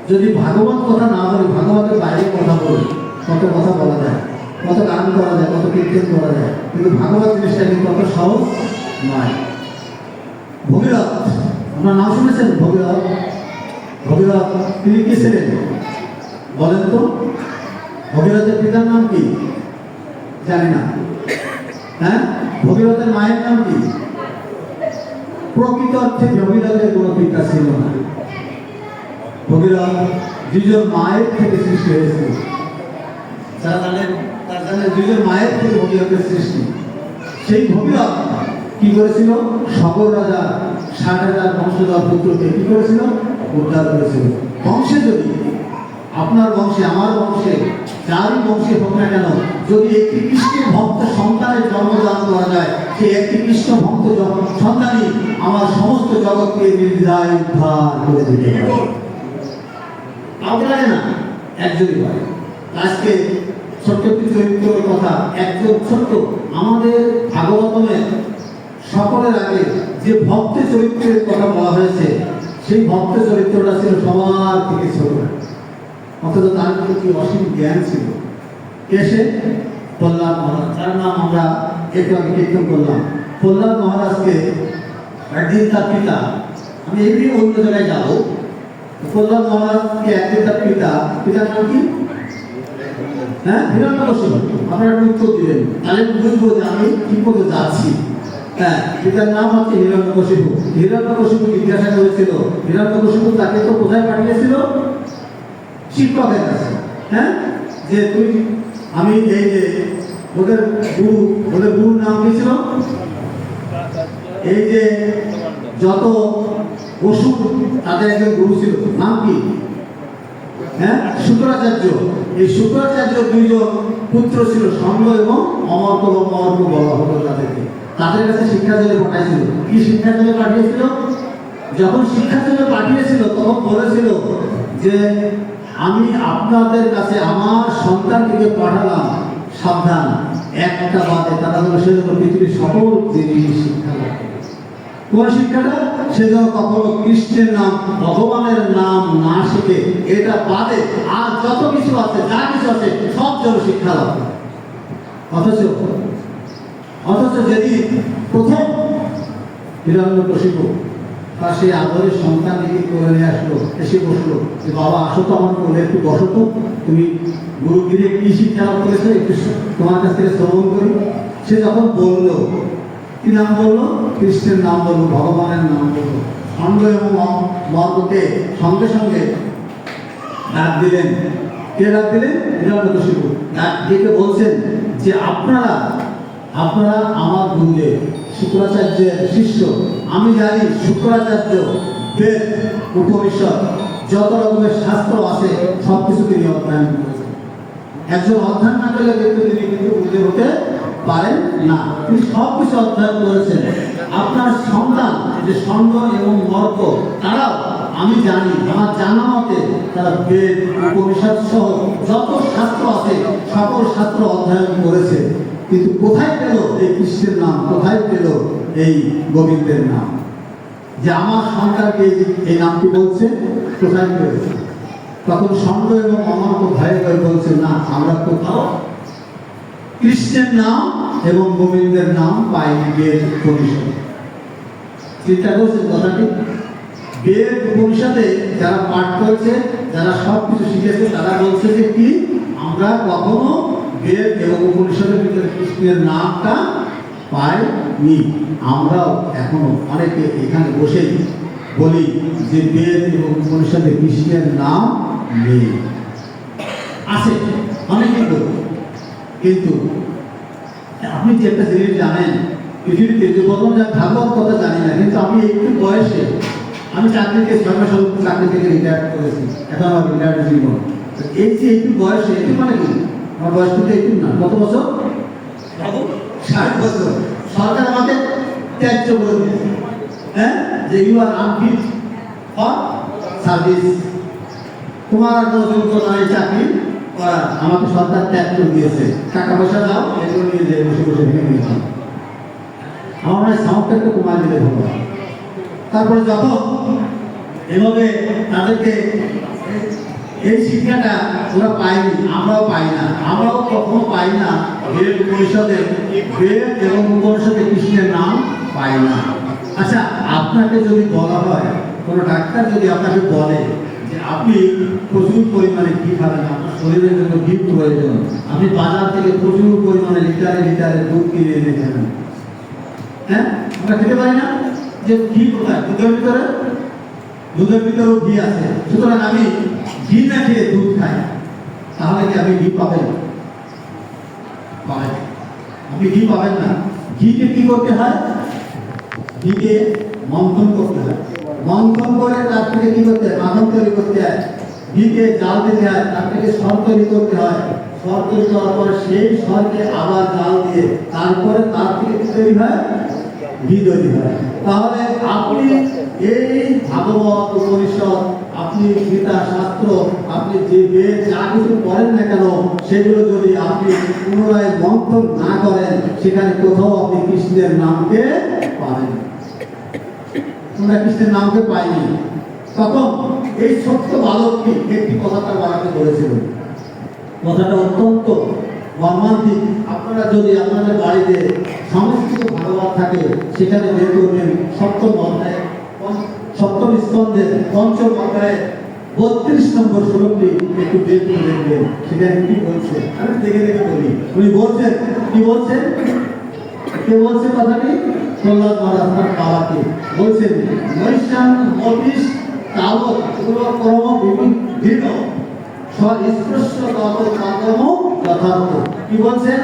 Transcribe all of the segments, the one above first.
যদি ভাগবত কথা না বলি, ভাগবতের বাইরে কথা বলি, কত কথা বলা যায়, কত গান করা যায়, কত কীর্তন করা যায়, কিন্তু ভাগবত জিনিসটা কিন্তু অত সহজ নয়। ভগীরথ, আপনার নাম শুনেছেন? ভগীরথ, ভগীরথ তিনি কি ছিলেন বলেন তো? ভগীরথের পিতার নাম কি জানি না। হ্যাঁ, ভগীরথের মায়ের নাম কি? প্রকৃত অর্থে ভগীরথের কোনো পিতা ছিল না। ভগীরথ দুজন মায়ের থেকে সৃষ্টি হয়েছিল। যারা জানেন তারা জানেন দুজন মায়ের থেকে ভগীরথের সৃষ্টি। সেই ভগীরথ কি করেছিল? সকল রাজা ৬০,০০০ বংশধর পুত্রকে কি করেছিল? উদ্ধার করেছিল। বংশে যদি আপনার বংশে, আমার বংশে, যারই বংশে হোক না কেন, যদি একটি কৃষ্ণ ভক্ত সন্তানের জন্মদান করা যায়, সেই একটি কৃষ্ণ ভক্ত সন্তানই আমার সমস্ত জগৎকে নির্দ্বিধায় উদ্ধার করে দিতে পারে। কাউকে লাগে না, একজনই পারে। আজকে ছোট্ট একটি চরিত্রের কথা, একজন ছোট্ট আমাদের ভাগবতমের সকলের আগে যে ভক্ত চরিত্রের কথা বলা হয়েছে, সেই ভক্ত চরিত্রটা ছিল সবার থেকে ছোট, অথচ তার প্রতি অসীম জ্ঞান ছিল। এসে প্রহ্লাদ মহারাজ, যার নাম আমরা একটু আগে কীর্তন করলাম। প্রহ্লাদ মহারাজকে একদিন তার পিতা, আমি এমনি অন্য জায়গায় যাবো, প্রহ্লাদ মহারাজকে একদিন তার পিতার নাম কি? হ্যাঁ, হিরণ্যকশিপু। আপনারা একটু উত্তর দিলেন, তাহলে বুঝবো যে আমি কি করে যাচ্ছি। হ্যাঁ, পিতার নাম হচ্ছে হিরণ্যকশিপু। হিরণ্যকশিপু জিজ্ঞাসা করেছিল, হিরণ্যকশিপু তাকে তো কোথায় পাঠিয়েছিল? শিক্ষকের কাছে। হ্যাঁ, যে তুই, আমি এই যে ওদের গুরুর নাম কি ছিল? এই যে যত অসুর তাদের একজন গুরু ছিল, নাম কি? হ্যাঁ, শুক্রাচার্য। এই শুক্রাচার্য দুইজন পুত্র ছিল, সঙ্গ এবং অমর্ক বলা হতো তাদেরকে। তাদের কাছে শিক্ষার জন্য পাঠিয়েছিল। কি শিক্ষার জন্য পাঠিয়েছিল? যখন শিক্ষার জন্য পাঠিয়েছিল তখন বলেছিল যে আমি আপনাদের কাছে আমার সন্তানটিকে পাঠালাম, সাবধান, একটা বাদে তারা যেন সেজন্য পৃথিবীর সকল জিনিস শিক্ষা লাভ। কোন শিক্ষাটা? সেজন্য কখনো কৃষ্ণের নাম, ভগবানের নাম না শিখে এটা বাদে আর যত কিছু আছে, যা কিছু আছে, সব যেন শিক্ষা লাভ। অথচ যেদিন প্রথম হিরণ্যকশিপু তার সেই আদরের সন্তানটিকে করে নিয়ে আসলো, এসে বসলো যে বাবা আসো তো আমার কোলে, একটু বসো তো, তুমি গুরুগিরে কি শিক্ষা লাভ করেছো একটু তোমার কাছ থেকে শ্রবণ করি। সে যখন বললো, কি নাম বললো? কৃষ্ণের নাম বললো, ভগবানের নাম বললো। সঙ্গ এবং মর্মকে সঙ্গে সঙ্গে ডাক দিলেন। কে ডাক দিলেন? হিরণ্যকশিপু ডাক দিয়ে বলছেন যে আপনারা আমার গুরুদেব শুক্রাচার্যের শিষ্য। আমি জানি শুক্রাচার্য বেদ, উপনিষদ, যত রকমের শাস্ত্র আছে সব কিছু তিনি অধ্যয়ন করেছেন। একজন অধ্যয়ন না করলে কিন্তু তিনি কিন্তু গুরুদেব হতে পারেন না। তিনি সব কিছু অধ্যয়ন করেছেন। আপনার সন্তান যে সঙ্গ এবং মর্ক, তারাও আমি জানি, আমার জানা মতে তারা বেদ, উপনিষদ সহ যত শাস্ত্র আছে সকল শাস্ত্র অধ্যয়ন করেছে। কিন্তু কোথায় পেল এই কৃষ্ণের নাম? কোথায় পেল এই গোবিন্দের নাম? যে আমার সন্তানকে এই নামটি বলছে, কোথায় পেয়েছে? তখন সঙ্গ এবং অমর্ক ভয়ে ভয়ে বলছে, না, আমরা কোথাও কৃষ্ণের নাম এবং গোবিন্দের নাম পাইনি বেদ উপনিষদে। চিন্তা করছেন কথাটি? বেদ উপনিষদে যারা পাঠ করেছে, যারা সব কিছু শিখেছে, তারা বলছে যে কি আমরা কখনো বেদ এবং উপনিষদের ভিতরে কৃষ্ণের নামটা পাইনি। আমরাও এখনো অনেকে এখানে বসেই বলি যে বেদ এবং উপনিষদে কৃষ্ণের নাম নেই। আছে, অনেকেই বলি। কিন্তু আপনি যে একটা জিনিস জানেন, পৃথিবীতে যে প্রথম ভাগবত কথা জানি না, কিন্তু আমি একটু বয়সে, আমি চাকরিতে ৬ মাস চাকরি থেকে রিটায়ার করেছি, এখন আমার রিটায়ার্ড জীবন। এই যে একটু বয়সে, একটু মানে কি আমার বয়স কিন্তু একটু না, কত বছর? ৬০ বছর। সরকার আমাদের ত্যায্য করে দিয়েছে, হ্যাঁ, যে you are unfit for service, তোমার আর যোগ্যতা নাই চাকরি করার, আমাকে সরকার ত্যাগ করে দিয়েছে, টাকা পয়সা দাও, এগুলো নিয়ে যে বসে বসে ভেঙে নিয়েছি। আমার মনে হয় সাউন্ডটা একটু কমায় দিলে ভালো। তারপরে যখন এভাবে তাদেরকে এই শিক্ষাটা ওরা পায়নি, আমরাও পাই না, আমরাও কখনো পাই না। বেদ পরিষদে বেদ এবং উপনিষদে কৃষ্ণের নাম পাই না। আচ্ছা, আপনাকে যদি বলা হয়, কোনো ডাক্তার যদি আপনাকে বলে যে আপনি প্রচুর পরিমাণে ঘি খাবেন, আপনার শরীরের জন্য ঘি প্রয়োজন, আপনি বাজার থেকে প্রচুর পরিমাণে লিটারে লিটারে দুধ কিনে এনে খাবেন, হ্যাঁ, আমরা খেতে পারি না? যে ঘি কোথায়? দুধের ভিতরে, দুধের ভিতরেও ঘি আছে। সুতরাং আমি ঘি না খেয়ে দুধ খাই, তাহলে কি আপনি ঘি পাবেন? পাবেন, আপনি ঘি পাবেন না। ঘিকে কি করতে হয়? ঘিকে মন্থন করতে হয়, মন্থন করে তার থেকে কি করতে হয়? মাখন তৈরি করতে হয়। ঘিকে জাল দিতে হয়, তার থেকে সর তৈরি করতে হয়। সর তৈরি করার পরে সেই সরকে আবার জাল দিয়ে তারপরে তার থেকে কি তৈরি হয়? ঘি তৈরি হয়। তাহলে আপনি এই ভাগবত উপনিষদ, আপনি গীতা শাস্ত্র, আপনি যে বেদ যা কিছু করেন না কেন, সেগুলো যদি আপনি পুনরায় মন্থন না করেন, সেখানে কোথাও আপনি কৃষ্ণের নামকে পাবেন। তোমরা কৃষ্ণের নামকে পাইনি। তখন এই ছোট্ট বালকটি একটি কথা তার বাবাকে বলেছিল, কথাটা অত্যন্ত মর্মান্তিক। আপনারা যদি আপনাদের বাড়িতে সংস্কৃত ভাগবত থাকে, সেখানে বের করবেন সপ্তম অধ্যায়, সপ্তম স্কন্ধের পঞ্চম অধ্যায়ে 32 নম্বর শ্লোকটি একটু বের করে দেখবেন। সেখানে কি বলছে আমি দেখে দেখে বলি। উনি বলছেন, কি বলছেন? কে বলছে কথাটি? প্রহ্লাদ মহারাজ তার বাবাকে বলছেন, নৈশান মতিস তাবৎ পূর্বক্রম বিভিন্ন স্পর্শ কর্ম যথার্থ। কি বলছেন?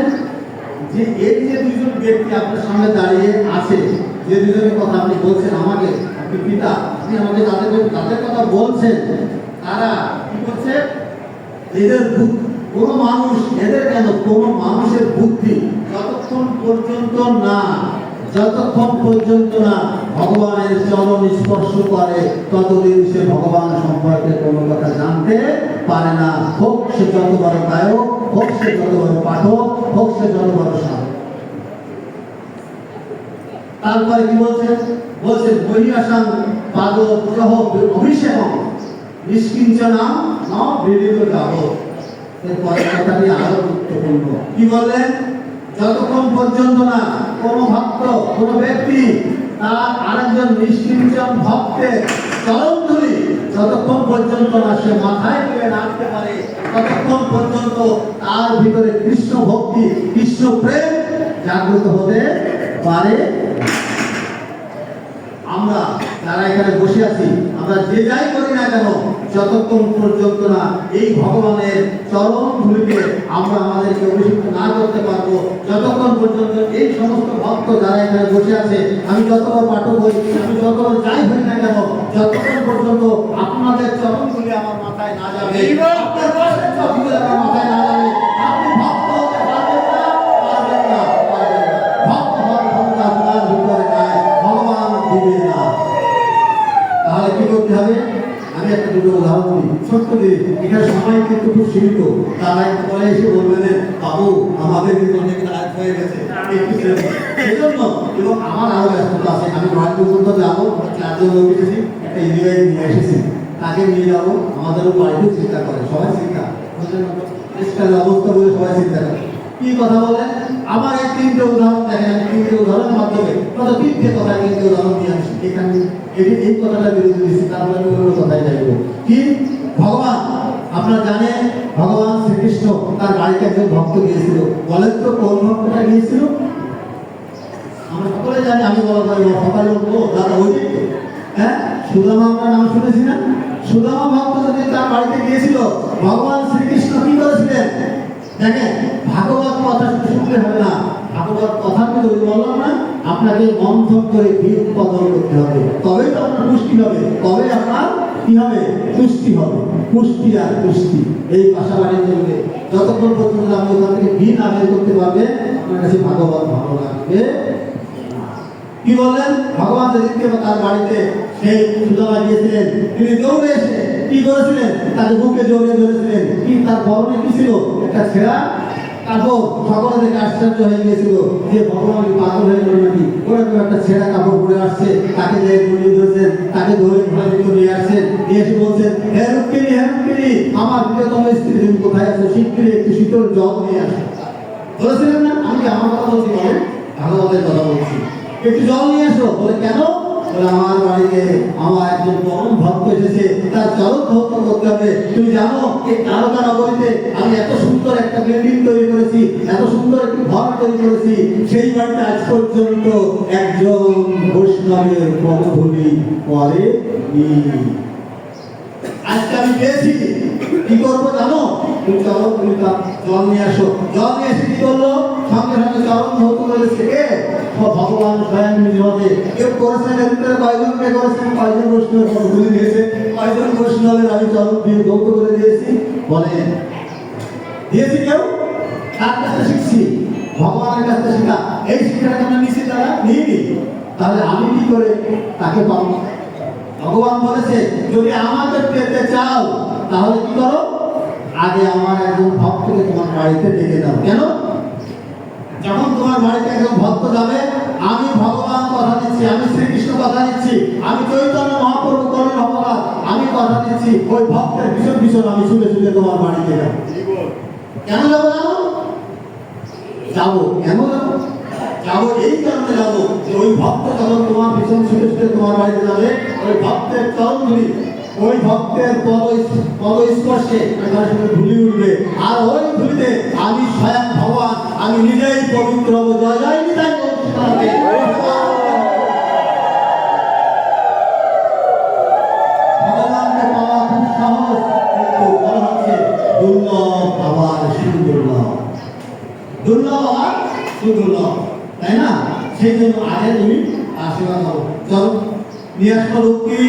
যে এই যে দুজন ব্যক্তি আপনার সামনে দাঁড়িয়ে আছে, যে দুজনের কথা আপনি বলছেন আমাকে, আপনি পিতা, আপনি আমাকে তাদের কথা বলছেন, তারা কি করছে? এদের কোনো মানুষ, এদের কেন, কোনো মানুষের বুদ্ধি যতক্ষণ পর্যন্ত না ভগবানের চরণ স্পর্শ করে, ততদিন সে ভগবান সম্পর্কে কোনো কথা জানতে পারে না। হোক সে যত বড় গায়ক, হোক সে যত বড় পাঠক, হোক সে যত বড় সাধক। তারপরে কি বলছেন? বলছেন বহিরাসাং পাদ প্রহ অভিষেকম নিষ্কিঞ্চনা ন বিদিত যাবৎ। এরপরে কথাটি আরো গুরুত্বপূর্ণ। কি বললেন? যতক্ষণ পর্যন্ত না কোনো ভক্ত, কোনো ব্যক্তি তার আরেকজন নিষ্কিঞ্চন ভক্তের চরণধুলি যতক্ষণ পর্যন্ত না সে মাথায় তুলে নাচতে পারে, ততক্ষণ পর্যন্ত তার ভিতরে কৃষ্ণ ভক্তি, কৃষ্ণ প্রেম জাগ্রত হতে পারে। আমরা যারা এখানে বসে আছি, আমরা যে যাই করি না কেন, যতক্ষণ পর্যন্ত না এই ভগবানের চরণ ধুলিতে আমরা আমাদেরকে অভিষিক্ত না করতে পারবো, যতক্ষণ পর্যন্ত এই সমস্ত ভক্ত যারা এখানে বসে আছে, আমি যতবার পাঠক হই, আমি যতবার যাই হই না কেন, যতক্ষণ পর্যন্ত আপনাদের চরণ ধুলি আমার মাথায় না যাবে, আপনার চরণ ধুলি আমার মাথায় না যাবে, আপনি ভক্ত হতে পারবেন না, পারবেন না, পারবেন না। ভক্ত হওয়ার ক্ষমতা আপনার ভিতরে নাই, ভগবান দিবে না। তাহলে কি করতে হবে? আমি একটা দুটো উদাহরণ দিই, ছোট্ট দিই। এখানে সময় কিন্তু খুব সীমিত। তারা একটু পরে এসে বলবেন, বাবু আমাদের কিন্তু অনেক রাত হয়ে গেছে, সেই জন্য এবং আমার আরো ব্যস্ততা আছে। আমি নয় পর্যন্ত যাবো, 4 জন লোক এসেছি, একটা ইঞ্জিনিয়ারিং নিয়ে এসেছি, তাকে নিয়ে যাবো। আমাদেরও বাড়িতেও চিন্তা করে, সবাই চিন্তা অবস্থা বলে সবাই চিন্তা করে। কি কথা বলেন? আমার এই 3টে উদাহরণ দেখেন, আমি 3টে উদাহরণের মাধ্যমে কত 3টে কথা 3টে উদাহরণ দিয়ে আসছি। এখানে এই কথাটা বিরোধী দিচ্ছি, তারপরে আমি অন্য কথায় যাইবো। কি? ভগবান, আপনারা জানেন ভগবান শ্রীকৃষ্ণ তার বাড়িতে একজন ভক্ত গিয়েছিল। বলেন তো কোন ভক্তটা গিয়েছিল? আমরা সকলে জানি, আমি বলা পারি সকালে উঠবো, দাদা ওই হ্যাঁ, সুদামা আমরা নাম শুনেছি না? সুদামা ভক্ত যদি তার বাড়িতে গিয়েছিল, ভগবান শ্রীকৃষ্ণ কি করেছিলেন? দেখেন, ভাগবত কথা শুনলে হবে না, ভাগবত কথা যদি বললাম না, আপনাকে মন্থন করে বীজ উৎপাদন করতে হবে, তবেই তো আপনার পুষ্টি হবে, তবে আপনার কি হবে? পুষ্টি হবে। পুষ্টি আর পুষ্টি এই পাশাপাশি চলবে। যতক্ষণ পর্যন্ত আপনি ওখান থেকে বীজ আবেদন করতে পারবেন, আপনার কাছে ভাগবত ভালো লাগবে। কি বললেন? ভগবান যেদিনকে তার বাড়িতে সেই সুদামা গিয়েছিলেন, তিনি দৌড়ে এসে কি করেছিলেন? তাকে বুকে জড়িয়ে ধরেছিলেন। কি তার পরনে কি ছিল? একটা ছেঁড়া কাপড় সকলে থেকে আশ্চর্য হয়ে গিয়েছিল যে ভগবান পাগল হয়ে গেল নাকি, ওরকম একটা ছেঁড়া কাপড় পরে আসছে, তাকে যে জড়িয়ে ধরেছেন, তাকে ধরে ঘরে ভিতরে নিয়ে আসছেন, নিয়ে এসে বলছেন, হে রুক্মিণী, হে রুক্মিণী, আমার প্রিয়তম স্ত্রী তুমি কোথায় আছো, শীঘ্রই একটু শীতল জল নিয়ে আসো। বলেছিলেন না? আমি আমার কথা বলছি, বলেন ভাগবতের কথা বলছি, একটু জল নিয়ে আসো। বলে কেন? বলে আমার বাড়িতে আমার একজন পরম ভক্ত এসেছে, তার চরণ ধৌত করতে হবে। তুমি জানো এই তারকা নগরীতে আমি এত সুন্দর একটা বিল্ডিং তৈরি করেছি, এত সুন্দর একটি ঘর তৈরি করেছি, সেই বাড়িতে আজ পর্যন্ত একজন বৈষ্ণবের পদধূলি পড়েনি। আজকে আমি পেয়েছি, কি করবো জানো? তুমি চলো, তুমি জল নিয়ে আসো। জল নিয়ে এসে কি করলো? সঙ্গে সঙ্গে চরণ ধৌত করেছে কে? ভগবান স্বয়ং নিজে। কেউ করেছেন এর ভিতরে কয়জনকে করেছেন? কয়জন বৈষ্ণবের পদধূলি দিয়েছে? কয়জন বৈষ্ণবের আমি চরণ দিয়ে ধৌত করে দিয়েছি? বলেন দিয়েছি কেউ? কার কাছে শিখছি? ভগবানের কাছে শিখা। এই শিক্ষাটা আমরা নিচ্ছি, তারা নিইনি। তাহলে আমি কি করে তাকে পাবো? ভগবান বলেছে যদি আমাকে পেতে চাও তাহলে কি করো? আগে আমার একজন ভক্তকে তোমার বাড়িতে ডেকে দাও। কেন? যখন তোমার বাড়িতে একজন ভক্ত যাবে, আমি ভগবান কথা দিচ্ছি, আমি শ্রীকৃষ্ণ কথা দিচ্ছি, আমি চৈতন্য মহাপ্রভু করেন ভগবান, আমি কথা দিচ্ছি ওই ভক্তের ভীষণ ভীষণ আমি শুনে শুনে তোমার বাড়িতে যাবো। কেন যাবো জানো? যাবো কেন যাবো? যাবো এই কারণে যাবো যে ওই ভক্ত যখন তোমার ভীষণ ছুটে ছুটে তোমার বাড়িতে যাবে, ওই ভক্তের চরণধুলি, ওই ভক্তের পদস্পর্শে ধুলি উঠবে, আর ওই ধুলিতে আমি স্বয়ং ভগবান, আমি নিজেই পবিত্র হবো। জয় জয় নিতাই ভগবানকে পাওয়া খুব সহজ, কিন্তু বলা হচ্ছে দুর্লভ আবার সুদুর্লভ, দুর্লভ আবার সুদুর্লভ, তাই না? সেই জন্য আগে তুমি আশীর্বাদ করো। চলো নিয়ে আসলো লোককে,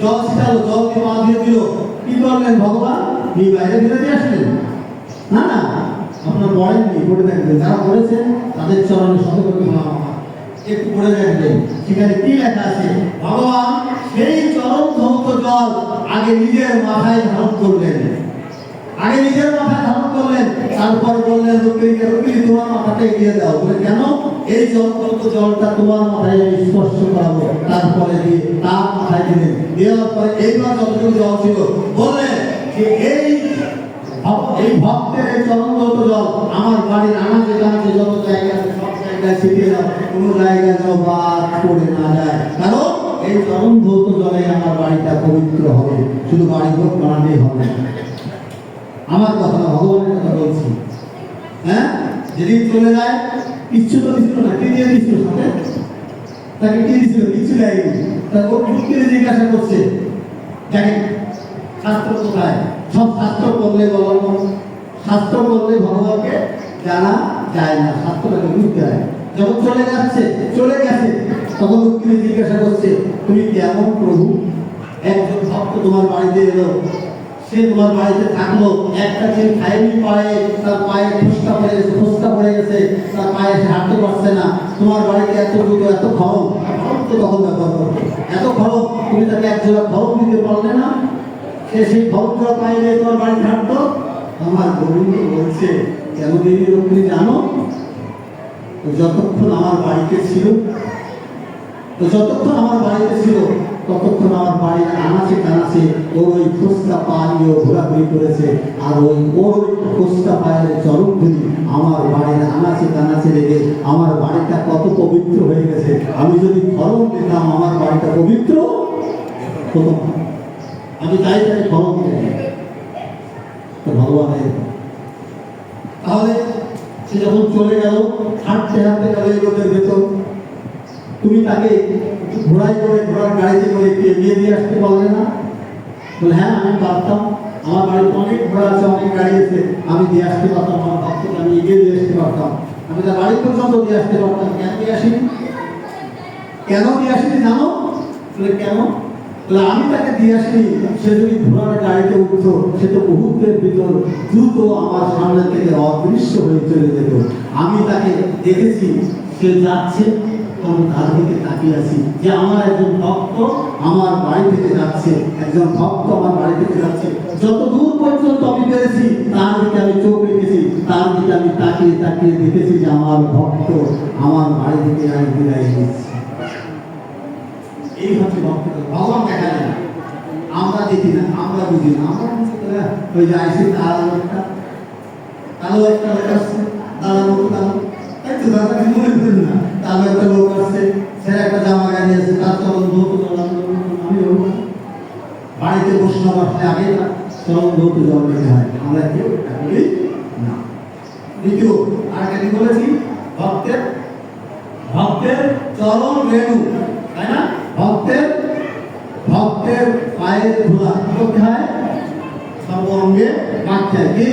জল ছিটালো, জলকে পা দিয়ে দিল। কি করলেন ভগবান? এই বাইরে ফিরে দিয়ে আসলেন না? না, আপনার পড়েননি, পড়ে দেখবেন। যারা পড়েছেন তাদের চরণে শতকোটি প্রণাম। একটু পড়ে দেখবেন সেখানে কি লেখা আছে। ভগবান সেই চরণ ধৌত জল আগে নিজের মাথায় ধারণ করলেন, আগে নিজের মাথায় ধারণ করলেন, তারপর বললেন রুক্মিণীকে, রুক্মিণী তোমার মাথাটা এগিয়ে দাও। বলে কেন? এই জলটা তোমার মাথায় আমি স্পর্শ করাবো। তারপরে দিয়ে তার মাথায় দিলেন, দেওয়ার পরে এইবার যতটুকু জল ছিল বললেন যে এই ভক্তের এই চরণগত জল আমার বাড়ির আনাচে কানাচে যত জায়গা আছে সব জায়গায় ছিটিয়ে দাও, কোনো জায়গায় যেন বাদ পড়ে না যায়। কারণ এই চরণগত জলে আমার বাড়িটা পবিত্র হবে, শুধু বাড়ি ভোগ বানালেই হবে। আমার কথা না, ভগবানের কথা বলছি। হ্যাঁ, যেদিন চলে যায় কিচ্ছু তো দিচ্ছিল না, কি দিয়ে দিচ্ছিল সাথে? তাকে কি দিচ্ছিল? কিচ্ছু দেয়নি। তারপর যুক্তিতে জিজ্ঞাসা করছে, দেখেন শাস্ত্র কোথায়? সব শাস্ত্র পড়লে বলো, শাস্ত্র পড়লে ভগবানকে জানা যায় না, শাস্ত্রটাকে বুঝতে হয়। যখন চলে যাচ্ছে, চলে গেছে, তখন যুক্তিতে জিজ্ঞাসা করছে, তুমি কেমন প্রভু? একজন ভক্ত তোমার বাড়িতে এলো, সে তোমার বাড়িতে থাকলো, একটা দিন খায়নি, পায়ে তার পায়ে ফুসকা পড়ে গেছে, ফুসকা পড়ে গেছে, তার পায়ে সে হাঁটতে পারছে না। তোমার বাড়িতে এত দুটো এত খরচ, খরচ তো তখন ব্যবহার করতো, এত খরচ, তুমি তাকে এক জোড়া খরচ দিতে পারলে না? সে সেই খরচ জোড়া পায়ে নিয়ে তোমার বাড়িতে হাঁটতো। আমার গোবিন্দ বলছে, কেন দেবী রুক্মিণী জানো? যতক্ষণ আমার বাড়িতে ছিল, যতক্ষণ আমার বাড়িতে ছিল ততক্ষণ আমার বাড়ির আনাচে কানাচে ওর ওই ফুসকা পা নিয়ে ঘোরাঘুরি করেছে, আর ওই ওর ফুসকা পায়ের চরণধুলি আমার বাড়ির আনাচে কানাচে লেগে আমার বাড়িটা কত পবিত্র হয়ে গেছে। আমি যদি খরচ দিতাম আমার বাড়িটা পবিত্র হতো না। আমি তাই তাকে খরচ দিই ভগবানের। তাহলে সে যখন চলে গেল, হাঁটতে হাঁটতে গেল এই রোদের ভেতর, তুমি তাকে ঘোড়ায় করে, ঘোড়ার গাড়িতে করে একটু এগিয়ে দিয়ে আসতে পারলে না? বলে হ্যাঁ আমি পারতাম, আমার বাড়িতে অনেক ঘোড়া আছে, অনেক গাড়ি আছে, আমি দিয়ে আসতে পারতাম, আমার ভক্তকে আমি এগিয়ে দিয়ে আসতে পারতাম, আমি তার বাড়ি পর্যন্ত দিয়ে আসতে পারতাম। কেন দিয়ে আসিনি? কেন দিয়ে আসিনি জানো? বলে কেন? বলে আমি তাকে দিয়ে আসিনি, সে যদি ঘোড়ার গাড়িতে উঠতো সে তো মুহূর্তের ভিতর দ্রুত আমার সামনে থেকে অদৃশ্য হয়ে চলে যেত। আমি তাকে দেখেছি সে যাচ্ছে, আমি তার দিকে তাকিয়ে আছি যে আমার একজন ভক্ত আমার বাড়ি থেকে যাচ্ছে, একজন ভক্ত আমার বাড়ি থেকে যাচ্ছে। যত দূর পর্যন্ত আমি পেরেছি তার দিকে আমি চোখ রেখেছি, তার দিকে আমি তাকিয়ে আমার ভক্ত আমার বাড়ি থেকে আমি বিদায় নিচ্ছি। এই হচ্ছে ভক্ত। ভগবান দেখা যায় না, আমরা দেখি না, আমরা বুঝি না। আমরা ওই যে আইসি কালো একটা লোক আসছে, দাদা লোক কালো, তাই তো দাদা মনে করেন না, কালো একটা লোক আসছে, সে একটা জামা গাড়ি আছে, তার চলন ধৌত চলাম, আমি বাড়িতে বসে বসলে আগে চলন ধৌত জল দিতে হয়, আমরা কেউ এটা করি না। দ্বিতীয় আরেকটা কি বলেছি, ভক্তের ভক্তের চরণ রেণু, তাই না? ভক্তের পায়ের ধুলা কি করতে হয়? সর্বঙ্গে মাখতে হয়। কে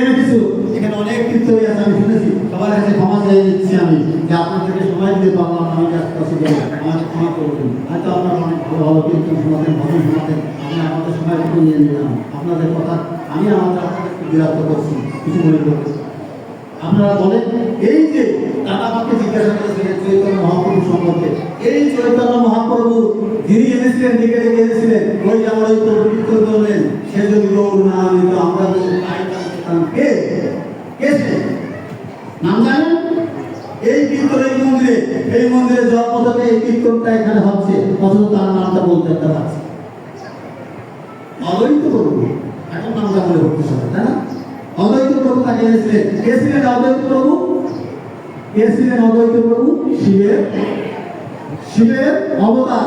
রেখেছিল? এখানে অনেক কিছু আছে, আমি শুনেছি। সবার কাছে ক্ষমা চেয়ে নিচ্ছি আমি, যে আপনাদেরকে সময় দিতে পারলাম না, আমি ব্যস্ত আছি, আমাকে ক্ষমা করবেন। হয়তো আপনারা অনেক ভালো ভালো কীর্তন শোনাতেন, ভজন শোনাতেন, আমি আমাদের সময়টুকু নিয়ে নিলাম। আপনাদের কথা আমি আপনাদেরকে বিরক্ত করছি, কিছু মনে করছি। আপনারা বলেন, এই যে দাদা আমাকে জিজ্ঞাসা করেছিলেন চৈতন্য মহাপ্রভু সম্পর্কে, এই চৈতন্য মহাপ্রভু যিনি এনেছিলেন, ডেকে এনেছিলেন, ওই যে আমার ওই পবিত্র বললেন, সে যদি গৌর না নিত আমরা কে সে নাম জানেন? এই কীর্তন এই মন্দিরে জন্ম থেকে এই কীর্তনটা এখানে হচ্ছে, অথচ তার নামটা বলতে একটা পারছে অদ্বৈত প্রভু। এখন নামটা বলে উঠতে হবে, তাই না? অদ্বৈত প্রভু তাকে এনেছিলেন। কে ছিলেন অদ্বৈত প্রভু? শিবের অবতার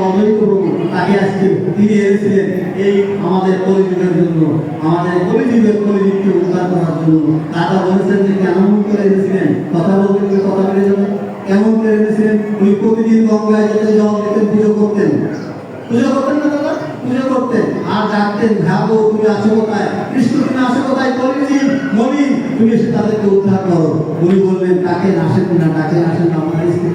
অদ্বৈত প্রভু। তাকে আজকে তিনি এনেছিলেন এই আমাদের কলিযুগের জন্য, আমাদের কলিযুগকে উদ্ধার করার জন্য। দাদা বলেছেন যে কেমন করে এনেছিলেন, কথা বলতে গেলে কথা বেড়ে যাবে। কেমন করে এনেছিলেন? উনি প্রতিদিন গঙ্গায় যেতে জল দিতেন, পুজো করতেন না দাদা? পুজো করতেন আর ডাকতেন, ভাবো তুমি আছো কোথায়? কৃষ্ণ তুমি আছো কোথায়? মলিন তুমি এসে তাদেরকে উদ্ধার করো। উনি বললেন তাকে আসেন না, আমার স্ত্রী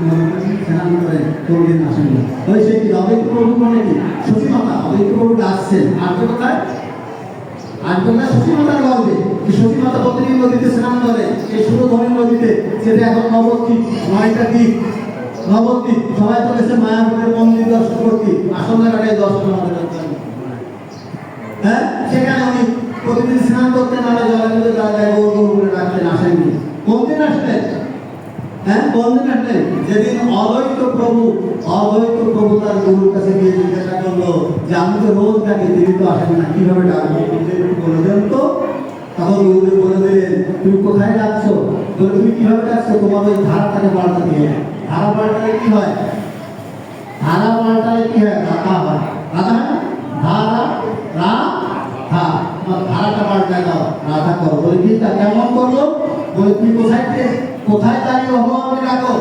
স্নান করেন, কোনদিন আসেন না। ওই সে কি অদ্বৈত প্রভু মানে কি? সতীমাতা অদ্বৈত প্রভু আসছেন আর কোথায়? সতীমাতার গর্ভে। সতীমাতা প্রতিদিন নদীতে স্নান করে, সেই সুরধনী নদীতে, সেটা এখন নবদ্বীপ, 9টা দ্বীপ নবদ্বীপ। সবাই তো গেছে মায়াপুরের মন্দির দর্শন করতে, আসল জায়গাটাই দর্শন আমাদের দরকার। হ্যাঁ, সেখানে উনি প্রতিদিন স্নান করতেন, আর জলের মধ্যে জায়গায় গৌর করে রাখতেন। আসেননি? কোনদিন আসলেন? যেদিন অদ্বৈত প্রভু তার গুরুর কাছে গিয়ে জিজ্ঞাসা করলো যে আমি তো রোজ ডাকি, তিনি তো আসেন না, কিভাবে ডাকবো? বলে দেন তো। তখন গুরুদেব বলে দিলেন, তুমি কোথায় যাচ্ছ? বলে তুমি কিভাবে যাচ্ছ? তোমার ওই ধারাটাকে পাল্টা দিয়ে। ধারা পাল্টালে কি হয়? রাধা হয়। রাধা ধারাটা পাল্টায় দাও, রাধা করো। বলে কি তা কেমন করলো? বলে তুমি কোথায় দাঁড়িয়ে ভগবানকে ডাকো?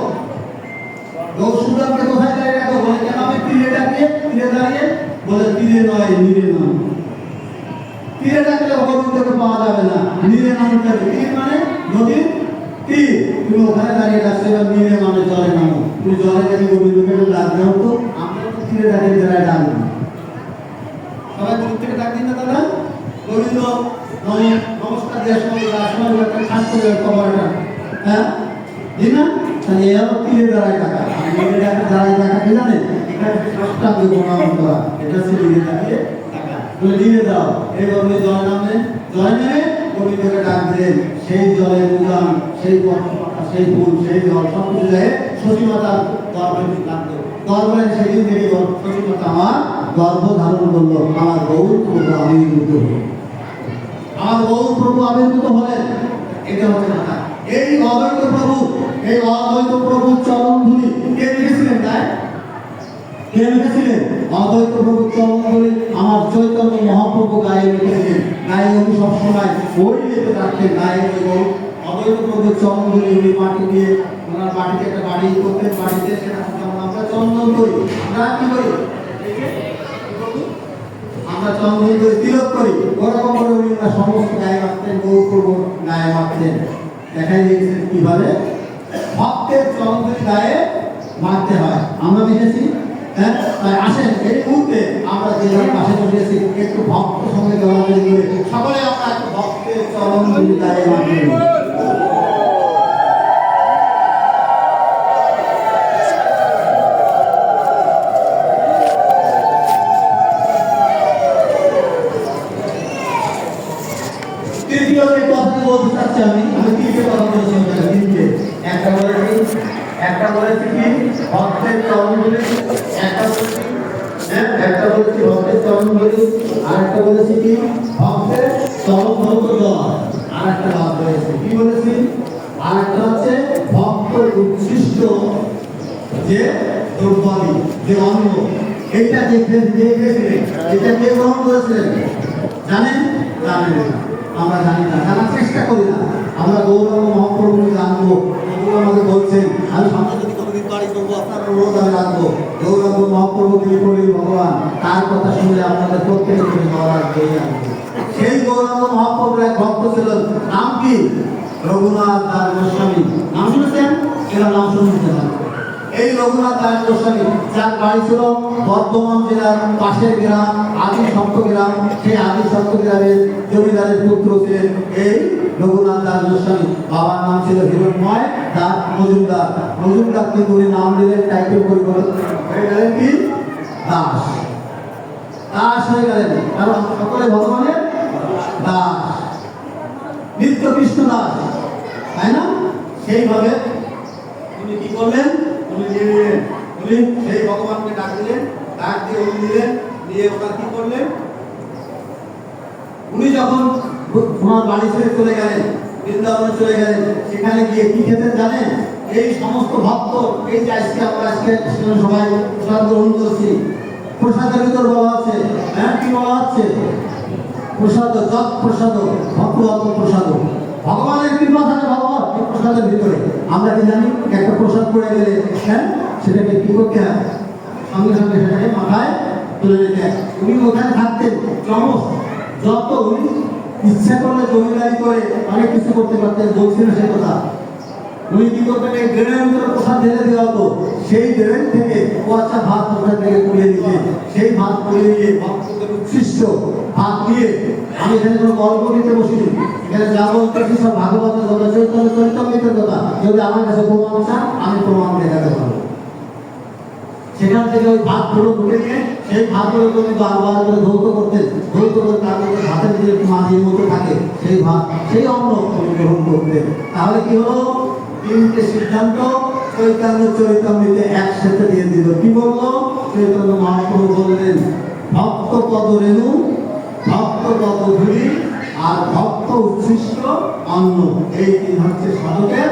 সুদামকে কোথায় দাঁড়িয়ে ডাকো? বলে কেন আমি তীরে দাঁড়িয়ে? বলে তীরে নয়, নীরে নাম। তীরে ডাকলে ভগবন্তকে পাওয়া যাবে না, নীরে নাম যাবে। তীর মানে নদীর তীর। তুমি ওখানে দাঁড়িয়ে ডাকছো, এবার নীরে মানে জলে নামো। তুমি জলে যদি গোবিন্দকে ডাকতে হতো, আমরা তো তীরে দাঁড়িয়ে জেলায় ডাকবো। সবাই দূর থেকে ডাক দিন না দাদা, গোবিন্দ নমস্কার দেওয়ার সময় একটা খাস করে খবরটা, হ্যাঁ দিন না? তাহলে এরা তীরে দাঁড়ায় টাকা, দাঁড়ায় টাকা কি জানেন? এখানে সাষ্টাঙ্গ প্রণাম করা, এটা হচ্ছে তীরে দাঁড়িয়ে টাকা। বলে দিয়ে দাও, এবার জল নেমে গোবিন্দকে ডাক দেন। সেই জলের উদান, সেই বর্ষা, সেই ফুল, সেই জল সব কিছু দেয় সতীমাতার গর্ভে লাগলো। গর্ভে সেদিন থেকে সতীমাতা আমার গর্ভ ধারণ করলো। আমার গৌর প্রভু আবির্ভূত হলো, হলেন। এটা হচ্ছে কথা। এই অদ্বৈত প্রভু চরণ ধুলি কে লিখেছিলেন? অদ্বৈত প্রভু চরণ ধুলি আমার চৈতন্য মহাপ্রভু গায়ে লিখেছিলেন। গায়ে উনি সবসময় ওই লিখে রাখতেন, গায়ে ওই অদ্বৈত প্রভু চরণ ধুলি উনি মাটি দিয়ে, ওনার মাটিতে একটা বাড়ি করতেন, বাড়িতে সেটা আমরা চন্দন করি। আমরা কি করি? আমরা চন্দন করে তিলক করি। ওরকম করে উনি সমস্ত গায়ে মাখতেন, গৌর প্রভু গায়ে মাখতেন। দেখাই দিয়েছেন কিভাবে ভক্তের চরণ গায়ে মাখতে হয়। আমরা দেখেছি। হ্যাঁ, আসেন এই মুহূর্তে আমরা যে পাশে বসেছি, একটু ভক্ত সঙ্গে যোগাযোগ করে সকলে আমরা একটু ভক্তের চরণ গায়ে মাখিয়ে নিই। তৃতীয় যে কথা বলতে চাচ্ছি যাচ্ছি আমি তিনটে কথা বলেছি, তিনটে। একটা বলেছি কি ভক্তের চরণগুলি, একটা বলেছি ভক্তের চরণগুলি, আর একটা বলেছি কি ভক্তের চরণ ভক্ত জল, আর একটা ভাব বলেছি কি বলেছি, আর একটা হচ্ছে ভক্ত উচ্ছিষ্ট যে দ্রব্যাদি, যে অন্ন, এইটা দেখলেন, এটা কে গ্রহণ করেছিলেন জানেন? জানেন না, আমরা জানি না, জানার চেষ্টা করি না। আমরা গৌরাঙ্গ মহাপ্রভুকে জানবো, প্রভু আমাদের বলছেন, আমি সামনে যদি কোনোদিন বাড়ি করবো আপনার অনুরোধ আমি রাখবো, গৌরাঙ্গ মহাপ্রভু তিনি বলি ভগবান, তার কথা শুনলে আপনাদের প্রত্যেকের জন্য যাওয়ার জয় আসবে। সেই গৌরাঙ্গ মহাপ্রভুর এক ভক্ত ছিলেন, নাম কি? রঘুনাথ দাস গোস্বামী। নাম শুনেছেন? এরা নাম শুনতে পারেন। এই রঘুনাথ দাস গোস্বামী, যার বাড়ি ছিল বর্ধমান জেলার পাশের গ্রাম আদি সপ্তগ্রাম, সেই আদি সপ্তগ্রামের জমিদারের পুত্র ছিলেন এই রঘুনাথ দাস গোস্বামী। বাবার নাম ছিল হিরণময় দাস মজুমদার। মজুমদার কিন্তু উনি নাম দিলেন, টাইটেল পরিবর্তন হয়ে গেলেন কি দাস। দাস হয়ে গেলেন, কারণ সকলে ভগবানের দাস, নিত্য কৃষ্ণ দাস, তাই না? সেইভাবে উনি কি করলেন, উনি সেই ভগবানকে ডাক দিলেন, ডাক দিয়ে উনি দিলেন, দিয়ে ওনার কি করলেন, উনি যখন ওনার বাড়ি ছেড়ে চলে গেলেন, বৃন্দাবনে চলে গেলেন, সেখানে গিয়ে কি খেতেন জানেন? এই সমস্ত ভক্ত, এই যে আজকে সবাই প্রসাদ গ্রহণ করছি, প্রসাদের ভিতর বলা আছে, হ্যাঁ কি বলা হচ্ছে? প্রসাদ, যত প্রসাদ ভক্ত প্রসাদ, ভগবানের কৃপা থাকে ভগবান এই প্রসাদের ভিতরে। আমরা কি জানি একটা প্রসাদ পড়ে গেলে হ্যাঁ সেটাকে কি করতে হয়? সঙ্গে সঙ্গে সেটাকে মাথায় তুলে নিতে হয়। উনি ওখানে থাকতেন চমৎ, যত উনি ইচ্ছা করলে জমিদারি করে অনেক কিছু করতে পারতেন, বলছিল সে কথা। উনি কি করতেন, এই ড্রেনের ভিতরে প্রসাদ ঢেলে দেওয়া হতো, সেই ড্রেন থেকে কুয়াশা ভাত প্রসাদ থেকে কুড়িয়ে দিতে, সেই ভাত কুড়িয়ে দিয়ে ভক্তদের উচ্ছিষ্ট ভাত দিয়ে, আমি এখানে কোনো গল্প দিতে বসিনি, এখানে যা বলতেছি সব ভাগবতের কথা, চৈতন্য চরিতামৃতের কথা। যদি আমার কাছে প্রমাণ চান আমি প্রমাণ দেখাতে পারবো। সেখান থেকে ওই ভাতগুলো তুলে নিয়ে সেই ভাতগুলো তুমি বারবার করে ধৌত করতেন, ধৌত করে তার মধ্যে ভাতের যে মাঝির মতো থাকে সেই ভাত, সেই অন্ন তুমি গ্রহণ করতেন। তাহলে কি হলো? তিনটে সিদ্ধান্ত চৈতন্য চরিতামৃতে একসাথে দিয়ে দিল। কি বললো? চৈতন্য মহাপ্রভু বললেন ভক্ত পদ রেণু, ভক্ত পদ ধূলি, আর ভক্ত উচ্ছিষ্ট অন্ন, এই তিন হচ্ছে সাধকের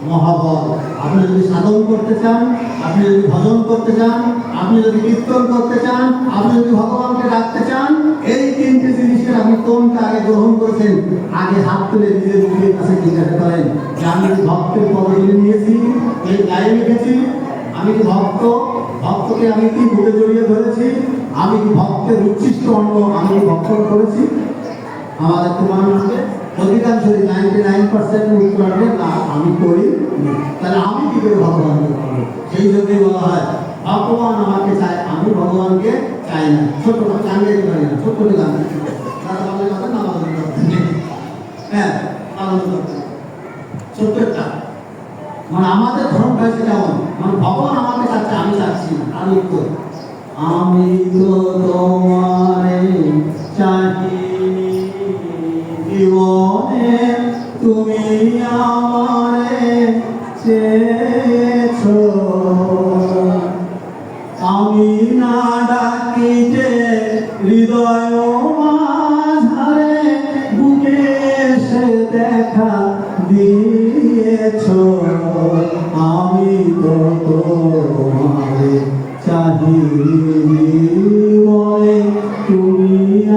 মহাবল। আপনি যদি সাধন করতে চান, আপনি যদি ভজন করতে চান, আপনি যদি কীর্তন করতে চান, আপনি যদি ভগবানকে ডাকতে চান, এই তিনটে জিনিসের আপনি কোনটা আগে গ্রহণ করেছেন? আগে হাত তুলে নিজের মুখের কাছে জিজ্ঞাসা করেন যে আমি কি ভক্তের পদগুলি নিয়েছি, এই গায়ে লিখেছি? আমি কি ভক্তকে আমি কি বুকে জড়িয়ে ধরেছি? আমি কি ভক্তের উচ্ছিষ্ট অন্ন আমি কি ভক্ষণ করেছি? আমাদের প্রমাণ আসবে, অধিকাংশই 99% উত্তর আসবে না, আমি করি। তাহলে আমি কি করে ভগবানকে পাবো? সেই জন্যই বলা হয় ভগবান আমাকে চায়, আমি ভগবানকে চাই না। ছোট গান গাইতে পারি না, ছোট্ট গান হ্যাঁ আনন্দ করতে ছোট্ট একটা, মানে আমাদের ধর্ম হয়েছে কেমন, মানে ভগবান আমাকে চাচ্ছে, আমি চাচ্ছি না। আর উত্তর, আমি তো তোমারে চাই জীবনে, তুমি আমারে চেয়েছো, আমি না ডাকিতে হৃদয় মাঝারে বুকে এসে দেখা দিয়েছো, আমি তো তোমারে চাহি জীবনে, তুমি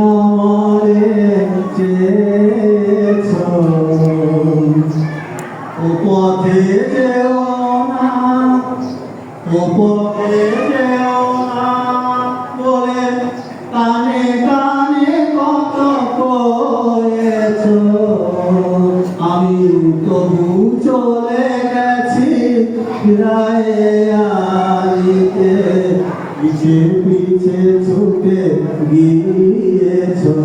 আমারে চেয়েছো, ও পথে যেও না, ও পথে যেও না বলে কানে কানে কত কয়েছো, আমি তবু চলে গেছি ফিরায়ে আইতে, পিছে পিছে ছুটে গিয়েছো,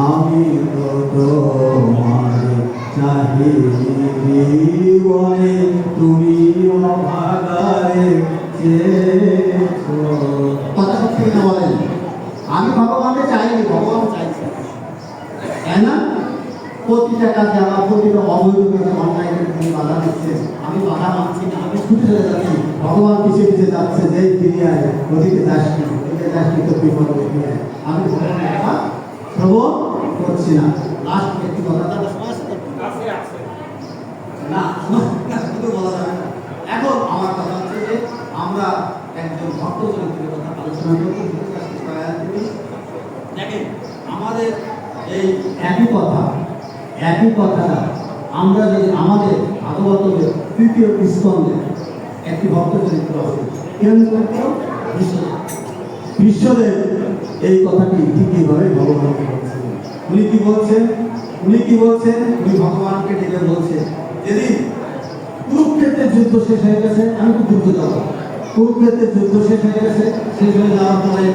আমি তো তোমার চাহি জীবনে, তুমি অভাগারে চেয়েছো। কথা সত্যি না বলেন? আমি ভগবানকে চাইনি, ভগবান চাইছে, তাই না? প্রতিটা কাজে আমার প্রতিটা অবৈধ কাজে অন্যায় তিনি বাধা দিচ্ছেন, আমি বাধা মানছি না, আমি ছুটে চলে যাচ্ছি, ভগবান পিছিয়ে পিছিয়ে যাচ্ছে, যে ফিরিয়ে আয়, ওদিকে যাস কি, ওদিকে যাস কি, তো বিপদ ফিরিয়ে আয়। আমি ভগবানের কথা শ্রবণ করছি না। লাস্ট একটি কথা না শুধু বলা যাবে না। এখন আমার কথা হচ্ছে যে আমরা একজন ভক্ত চরিত্রের কথা আলোচনা করতে দেখেন, আমাদের এই একই কথা আমরা যদি আমাদের ভাগবতের তৃতীয় স্কন্ধে একটি ভক্ত চরিত্র আছে, বিশ্বদেব এই কথাটি ঠিকইভাবে ভগবানকে বলছেন। উনি কি বলছেন? উনি ভগবানকে ডেকে বলছেন, যেদিন কুরুক্ষেত্রের যুদ্ধ শেষ হয়ে গেছে, আমি তো যুদ্ধ যাবো, কুরুক্ষেত্রের যুদ্ধ শেষ হয়ে গেছে, শেষ হয়ে যাওয়ার পরে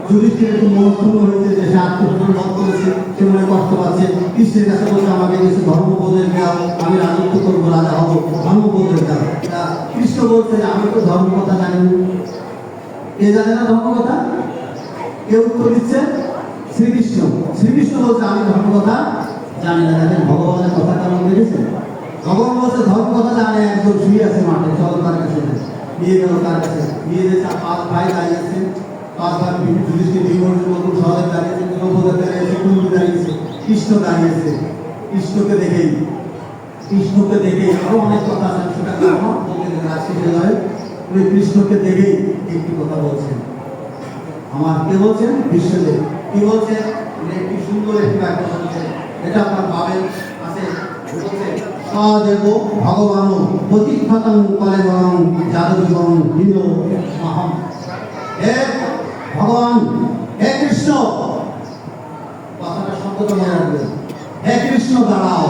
যুধিষ্ঠির একটু মন শূন্য হয়েছে, যে সে আত্মসমর্পণ করেছে, সে মনে কষ্ট পাচ্ছে, কৃষ্ণের কাছে বলছে আমাকে কিছু ধর্মবোধের দাও, আমি রাজত্ব করবো, রাজা হবো, ধর্মবোধের দাও। কৃষ্ণ বলছে যে আমি তো ধর্ম কথা জানি না। কে জানে না ধর্ম কথা? কে উত্তর দিচ্ছে? শ্রীকৃষ্ণ বলছে আমি ধর্ম কথা জানি না। দেখেন ভগবানের কথা কেমন দেখেছেন? ভগবান বলছে ধর্ম কথা জানে, একজন শুয়ে আছে মাঠে, চলো তার কাছে নিয়ে গেল, তার কাছে নিয়ে যেতে 5 ভাই দাঁড়িয়েছে, 5 ভাই যুধিষ্ঠির বিমর্ষণ সহদেব দাঁড়িয়েছে, দ্রৌপদী দাঁড়িয়েছে, কুন্তি দাঁড়িয়েছে, কৃষ্ণ দাঁড়িয়েছে। কৃষ্ণকে দেখেই আরো অনেক কথা আছে, সেটা বলতে যায়। উনি কৃষ্ণকে দেখেই একটি কথা বলছেন, আমার কে বলছেন? বিশ্বদেব। কি বলছেন? উনি একটি সুন্দর একটি বাক্য বলছেন, এটা আপনার পাবেন আছে, বলছে সদেব ভগবান প্রতিক্ষতং কলেবরং যাদবং হীন মহম। হে ভগবান, হে কৃষ্ণ, কথাটা শব্দটা মনে রাখবেন, হে কৃষ্ণ দাঁড়াও।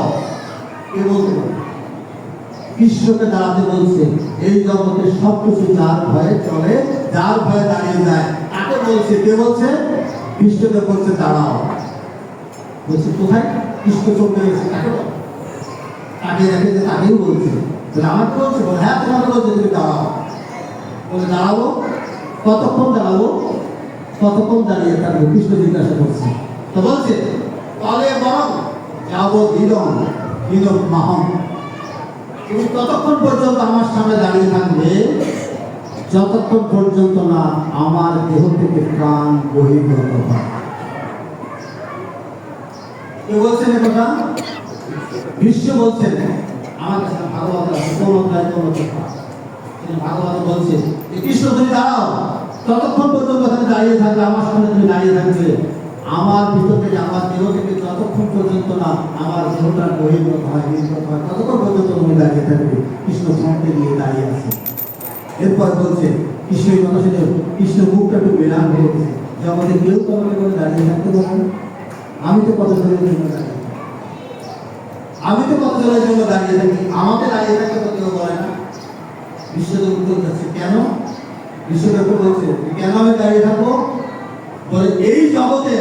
কে বলতে পারে? কৃষ্ণকে দাঁড়াতে বলছে। এই জগতে সবকিছু যার ভয়ে চলে, যার ভয়ে দাঁড়িয়ে যায়, তাকে বলছে। কে বলছে? কৃষ্ণকে বলছে দাঁড়াও। বলছে কোথায়? কৃষ্ণ চলে গেছে, তাকে দেখে যে তাকেও বলছে, আমাকে বলছে, হ্যাঁ তোমাকে বলছে তুমি দাঁড়াও। বলে দাঁড়াবো, কতক্ষণ দাঁড়াবো? কতক্ষণ দাঁড়িয়ে থাকবো? কৃষ্ণ জিজ্ঞাসা করছে। তো বলছে তলে বরং যাবো হীন মাহম। তুমি ততক্ষণ পর্যন্ত আমার সামনে দাঁড়িয়ে থাকবে যতক্ষণ পর্যন্ত না আমার দেহ থেকে প্রাণ বহির্গত হয়। কে বলছেন এ কথা? বিশ্ব বলছেন। আমার কাছে ভাগবত আছে, কোন অধ্যায় কোন কথা ভাগবত বলছে যে কৃষ্ণ তুমি দাঁড়াও, ততক্ষণ পর্যন্ত ওখানে দাঁড়িয়ে থাকবে, আমার সামনে তুমি দাঁড়িয়ে থাকবে, আমার ভিতর থেকে, আমার দেহ থেকে যতক্ষণ পর্যন্ত না আমার দেহটা বহির্গত হয়, নির্গত হয়, ততক্ষণ পর্যন্ত তুমি দাঁড়িয়ে থাকবে। কৃষ্ণ ফ্রন্টে গিয়ে দাঁড়িয়ে আছে। এরপর বলছে কৃষ্ণ এই কথা শুনে কৃষ্ণ মুখটা একটু বেলান হয়ে গেছে, জগতে কেউ তো আমাকে করে দাঁড়িয়ে থাকতে পারে না, আমি তো কতজনের জন্য দাঁড়িয়ে থাকি, আমাকে দাঁড়িয়ে থাকতে তো কেউ বলে না। বিশ্বদেব উত্তর দিচ্ছে কেন? বিশ্বদেব বলছে কেন আমি দাঁড়িয়ে থাকবো? বলে এই জগতে,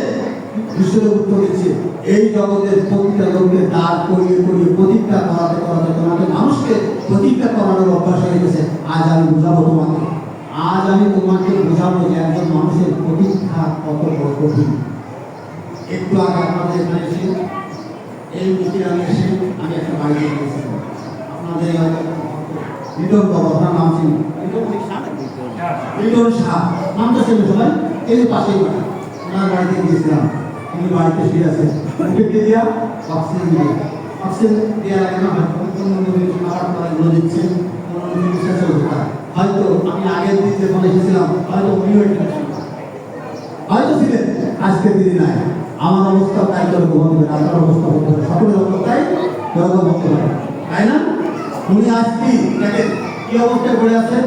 বিশ্বদেব উত্তর দিচ্ছে, এই জগতের প্রতিটা লোককে দাঁড় করিয়ে প্রতিজ্ঞা করাতে তোমাকে মানুষকে প্রতিজ্ঞা করানোর অভ্যাস হয়ে গেছে। আজ আমি বোঝাবো তোমাকে, যে একজন মানুষের প্রতিজ্ঞা কত বড় কঠিন। একটু আগে আপনাদের এখানে এসে এই মিটিং আমি একটা বাড়িতে গিয়েছিলাম, আপনাদের লিটন বাবা, আপনার নাম ছিল লিটন শাহ, নামটা ছিল সবাই, এই পাশেই বাড়ি, ওনার বাড়িতে গিয়েছিলাম। উনি বাড়িতে শুয়ে আছেন, দিয়া অক্সিজেন দেওয়া লাগে না, খাবার দিচ্ছেন, চিকিৎসা চলছে। হয়তো আমি আগের দিন যখন এসেছিলাম হয়তো উনিও হয়তো ছিলেন, আজকের দিনে নাই। আমার অবস্থা তাই করে ঘুমাতে হবে, আপনার অবস্থা হতে হবে, সকলের অবস্থায় ওরকম হতে হবে, তাই না? উনি আজকে দেখেন কি অবস্থায় পড়ে আছেন,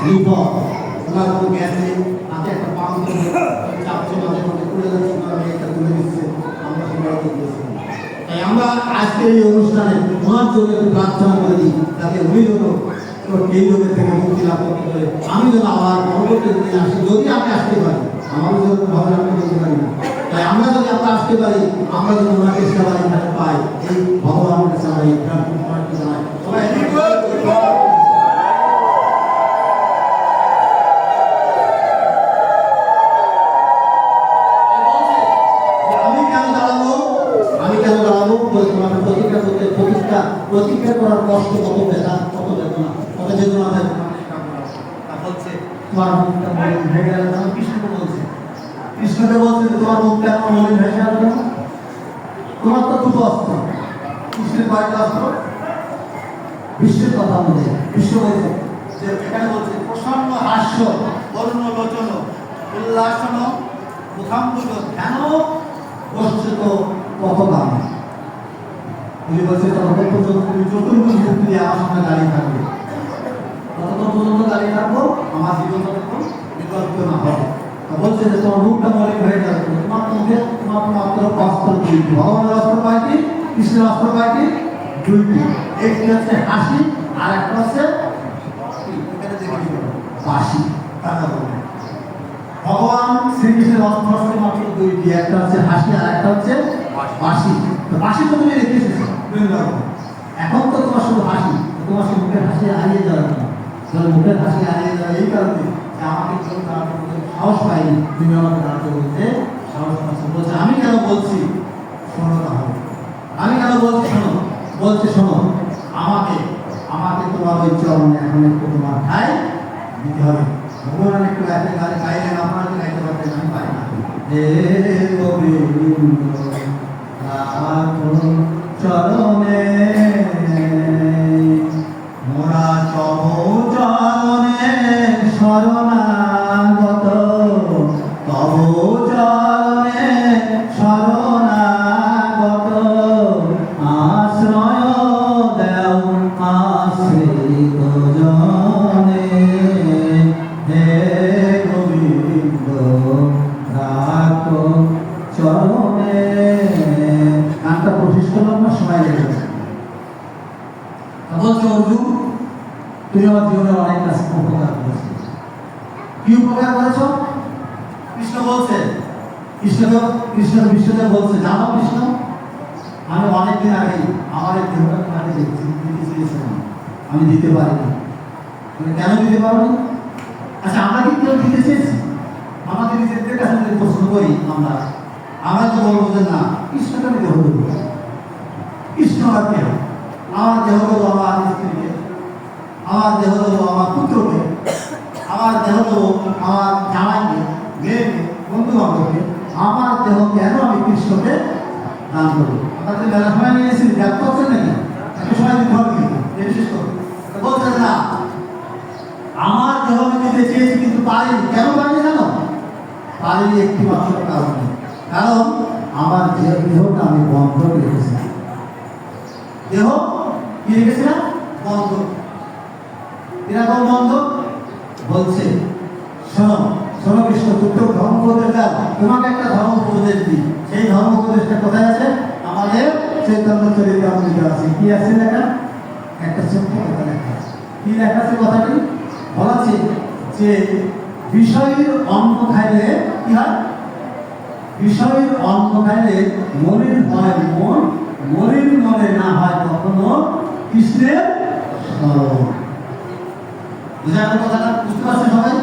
বিপদ, ওনার কোনো জ্ঞান নেই, হাতে একটা পাম্প চাপছে, মাঝে মাঝে পড়ে যাচ্ছে, ওনারা একটা তুলে দিচ্ছে, আমরা সেটা দিয়েছিলাম। তাই আমরা আজকের এই অনুষ্ঠানে ওনার জন্য একটু প্রার্থনা করে দিই, যাতে উনি যেন এই রোগের থেকে মুক্তি লাভ করতে পারে। আমি যেন আবার পরবর্তী দিনে আসি, যদি আমি আসতে পারি, আমারও যেন ভাবে আমি বলতে পারি না। তাই আমরা যদি আমরা আসতে পারি, আমরা যদি ওনাকে সেবার এখানে পাই, এই ভগবানের কাছে আমরা এই প্রার্থনা জানাই। সবাই আমি কেন দাঁড়াবো? প্রতিজ্ঞা করার কষ্ট, কত বেদনা, কত বেদনা, কত বেদনা দেয় তোমাকে তা বলছে তোমার মুখটা মলিন হয়ে গেল কেন? কৃষ্ণকে বলছে, কৃষ্ণকে বলছে যে তোমার মুখটা এমন মলিন হয়ে গেল কেন? তোমার তো দুটো অস্ত্র, কৃষ্ণের কয়েকটা অস্ত্র? বিশ্বের কথা বলছে, বিশ্ব বলছে যে এখানে বলছে প্রসন্ন হাস্য বরুণ লোচন উল্লাসন মুখাম্বুজ ধ্যান বসিত পথগাম। উনি বলছে ততক্ষণ পর্যন্ত তুমি চতুর্ভুজ মুখ দিয়ে আমার সামনে দাঁড়িয়ে থাকবে, ততক্ষণ পর্যন্ত দাঁড়িয়ে থাকবো, আমার জীবন ততক্ষণ বিকল্প না হবে। বলছে যে তোমার মুখটা মলিন হয়ে যাবে, তোমার মুখে তোমার মাত্র অস্ত্র দুইটি, ভগবানের অস্ত্র কয়টি, কৃষ্ণের অস্ত্র কয়টি? দুইটি। একটি হচ্ছে হাসি আর একটা হচ্ছে বাঁশি। টাকা বলবে ভগবান শ্রীকৃষ্ণের অস্ত্র হচ্ছে মাত্র দুইটি, একটা হচ্ছে হাসি আর একটা হচ্ছে বাঁশি। তো বাঁশি তো তুমি রেখে এসেছো বৃন্দাবন, এখন তো তোমার শুধু হাসি, তোমার সে মুখের হাসি হারিয়ে যাবে না, তোমার মুখের হাসি হারিয়ে যাবে এই কারণে যে আমাকে কেউ দাঁড়াতে বলতে সাহস পাইনি, তুমি আমাকে দাঁড়াতে বলতে সাহস পাচ্ছ। বলছে আমি কেন বলছি শোনো, তাহলে আমি কেন বলছি শোনো। বলছে শোনো, আমাকে আমাকে তোমার ওই চরণে এখন একটু তোমার ঠাই দিতে হবে। ভগবান একটু গাইতে গাড়ি গাইলেন, আপনারা তো গাইতে পারতেন, আমি পারি না। হে গোবিন্দ রাখো চরণে মোরা চরো চরণে শরণাগত, তব চরণে শরণাগত, আশ্রয় দেও আশ্রিত জনে। হে গোবিন্দ রাখো চরণে। গানটা প্রতিষ্ঠ করলাম না, সময় লেগেছে। বলছে অর্জুন তুমি আমার জীবনে অনেক কাজ উপকার করেছো। কি উপকার করেছ? কৃষ্ণ বলছে, কৃষ্ণ বিশ্বদেব বলছে জানো কৃষ্ণ, আমি অনেকদিন আগে আমার এই দেহটা তোমাকে দিতে চেয়েছিলাম, আমি দিতে পারিনি। কেন দিতে পারবো? আচ্ছা আমরা কি কেউ দিতে চেয়েছি? আমাদের নিজেদের কাছে যদি প্রশ্ন করি আমরা তো বলবো যে না, কৃষ্ণকে আমি দেহ দেবো। কৃষ্ণ আর কেন? আমার দেহ দেবো আমার স্ত্রীকে, আমার দেহ দেবো আমার পুত্রকে, আমার দেহ দেবো আমার জামাইকে, মেয়েকে, বন্ধু বান্ধবকে। আমার দেহ কেন আমি কৃষ্ণকে দান করবো? আপনাদের মেলা সময় নিয়েছি, ব্যর্থ হচ্ছে নাকি? একটা সময় দিতে হবে কিন্তু বিশেষ করে বলছে না, আমার দেহ আমি দিতে চেয়েছি কিন্তু পারিনি। কেন পারিনি জানো? পারিনি একটি মাত্র কারণে, কারণ আমার যে দেহটা আমি বন্ধ রেখেছিলাম। দেহ কি রেখেছিলাম? বন্ধ। এরকম বন্ধ বলছে শোনো শোনো কৃষ্ণ, তুমি তো ধর্ম উপদেশ দাও, তোমাকে একটা ধর্ম উপদেশ দিই। সেই ধর্ম উপদেশটা কোথায় আছে? আমাদের চৈতন্য চরিতামৃতে আছে। কি আছে লেখা? একটা ছোট্ট কথা লেখা আছে। কি লেখা আছে? কথাটি বলা আছে যে বিষয়ের অন্ন খাইলে কি হয়? বিষয়ের অন্ন খাইলে মলিন হয় মন, মলিন মনে না হয় কখনো কৃষ্ণের স্মরণ। বুঝে আপনার কথাটা বুঝতে পারছেন সবাই?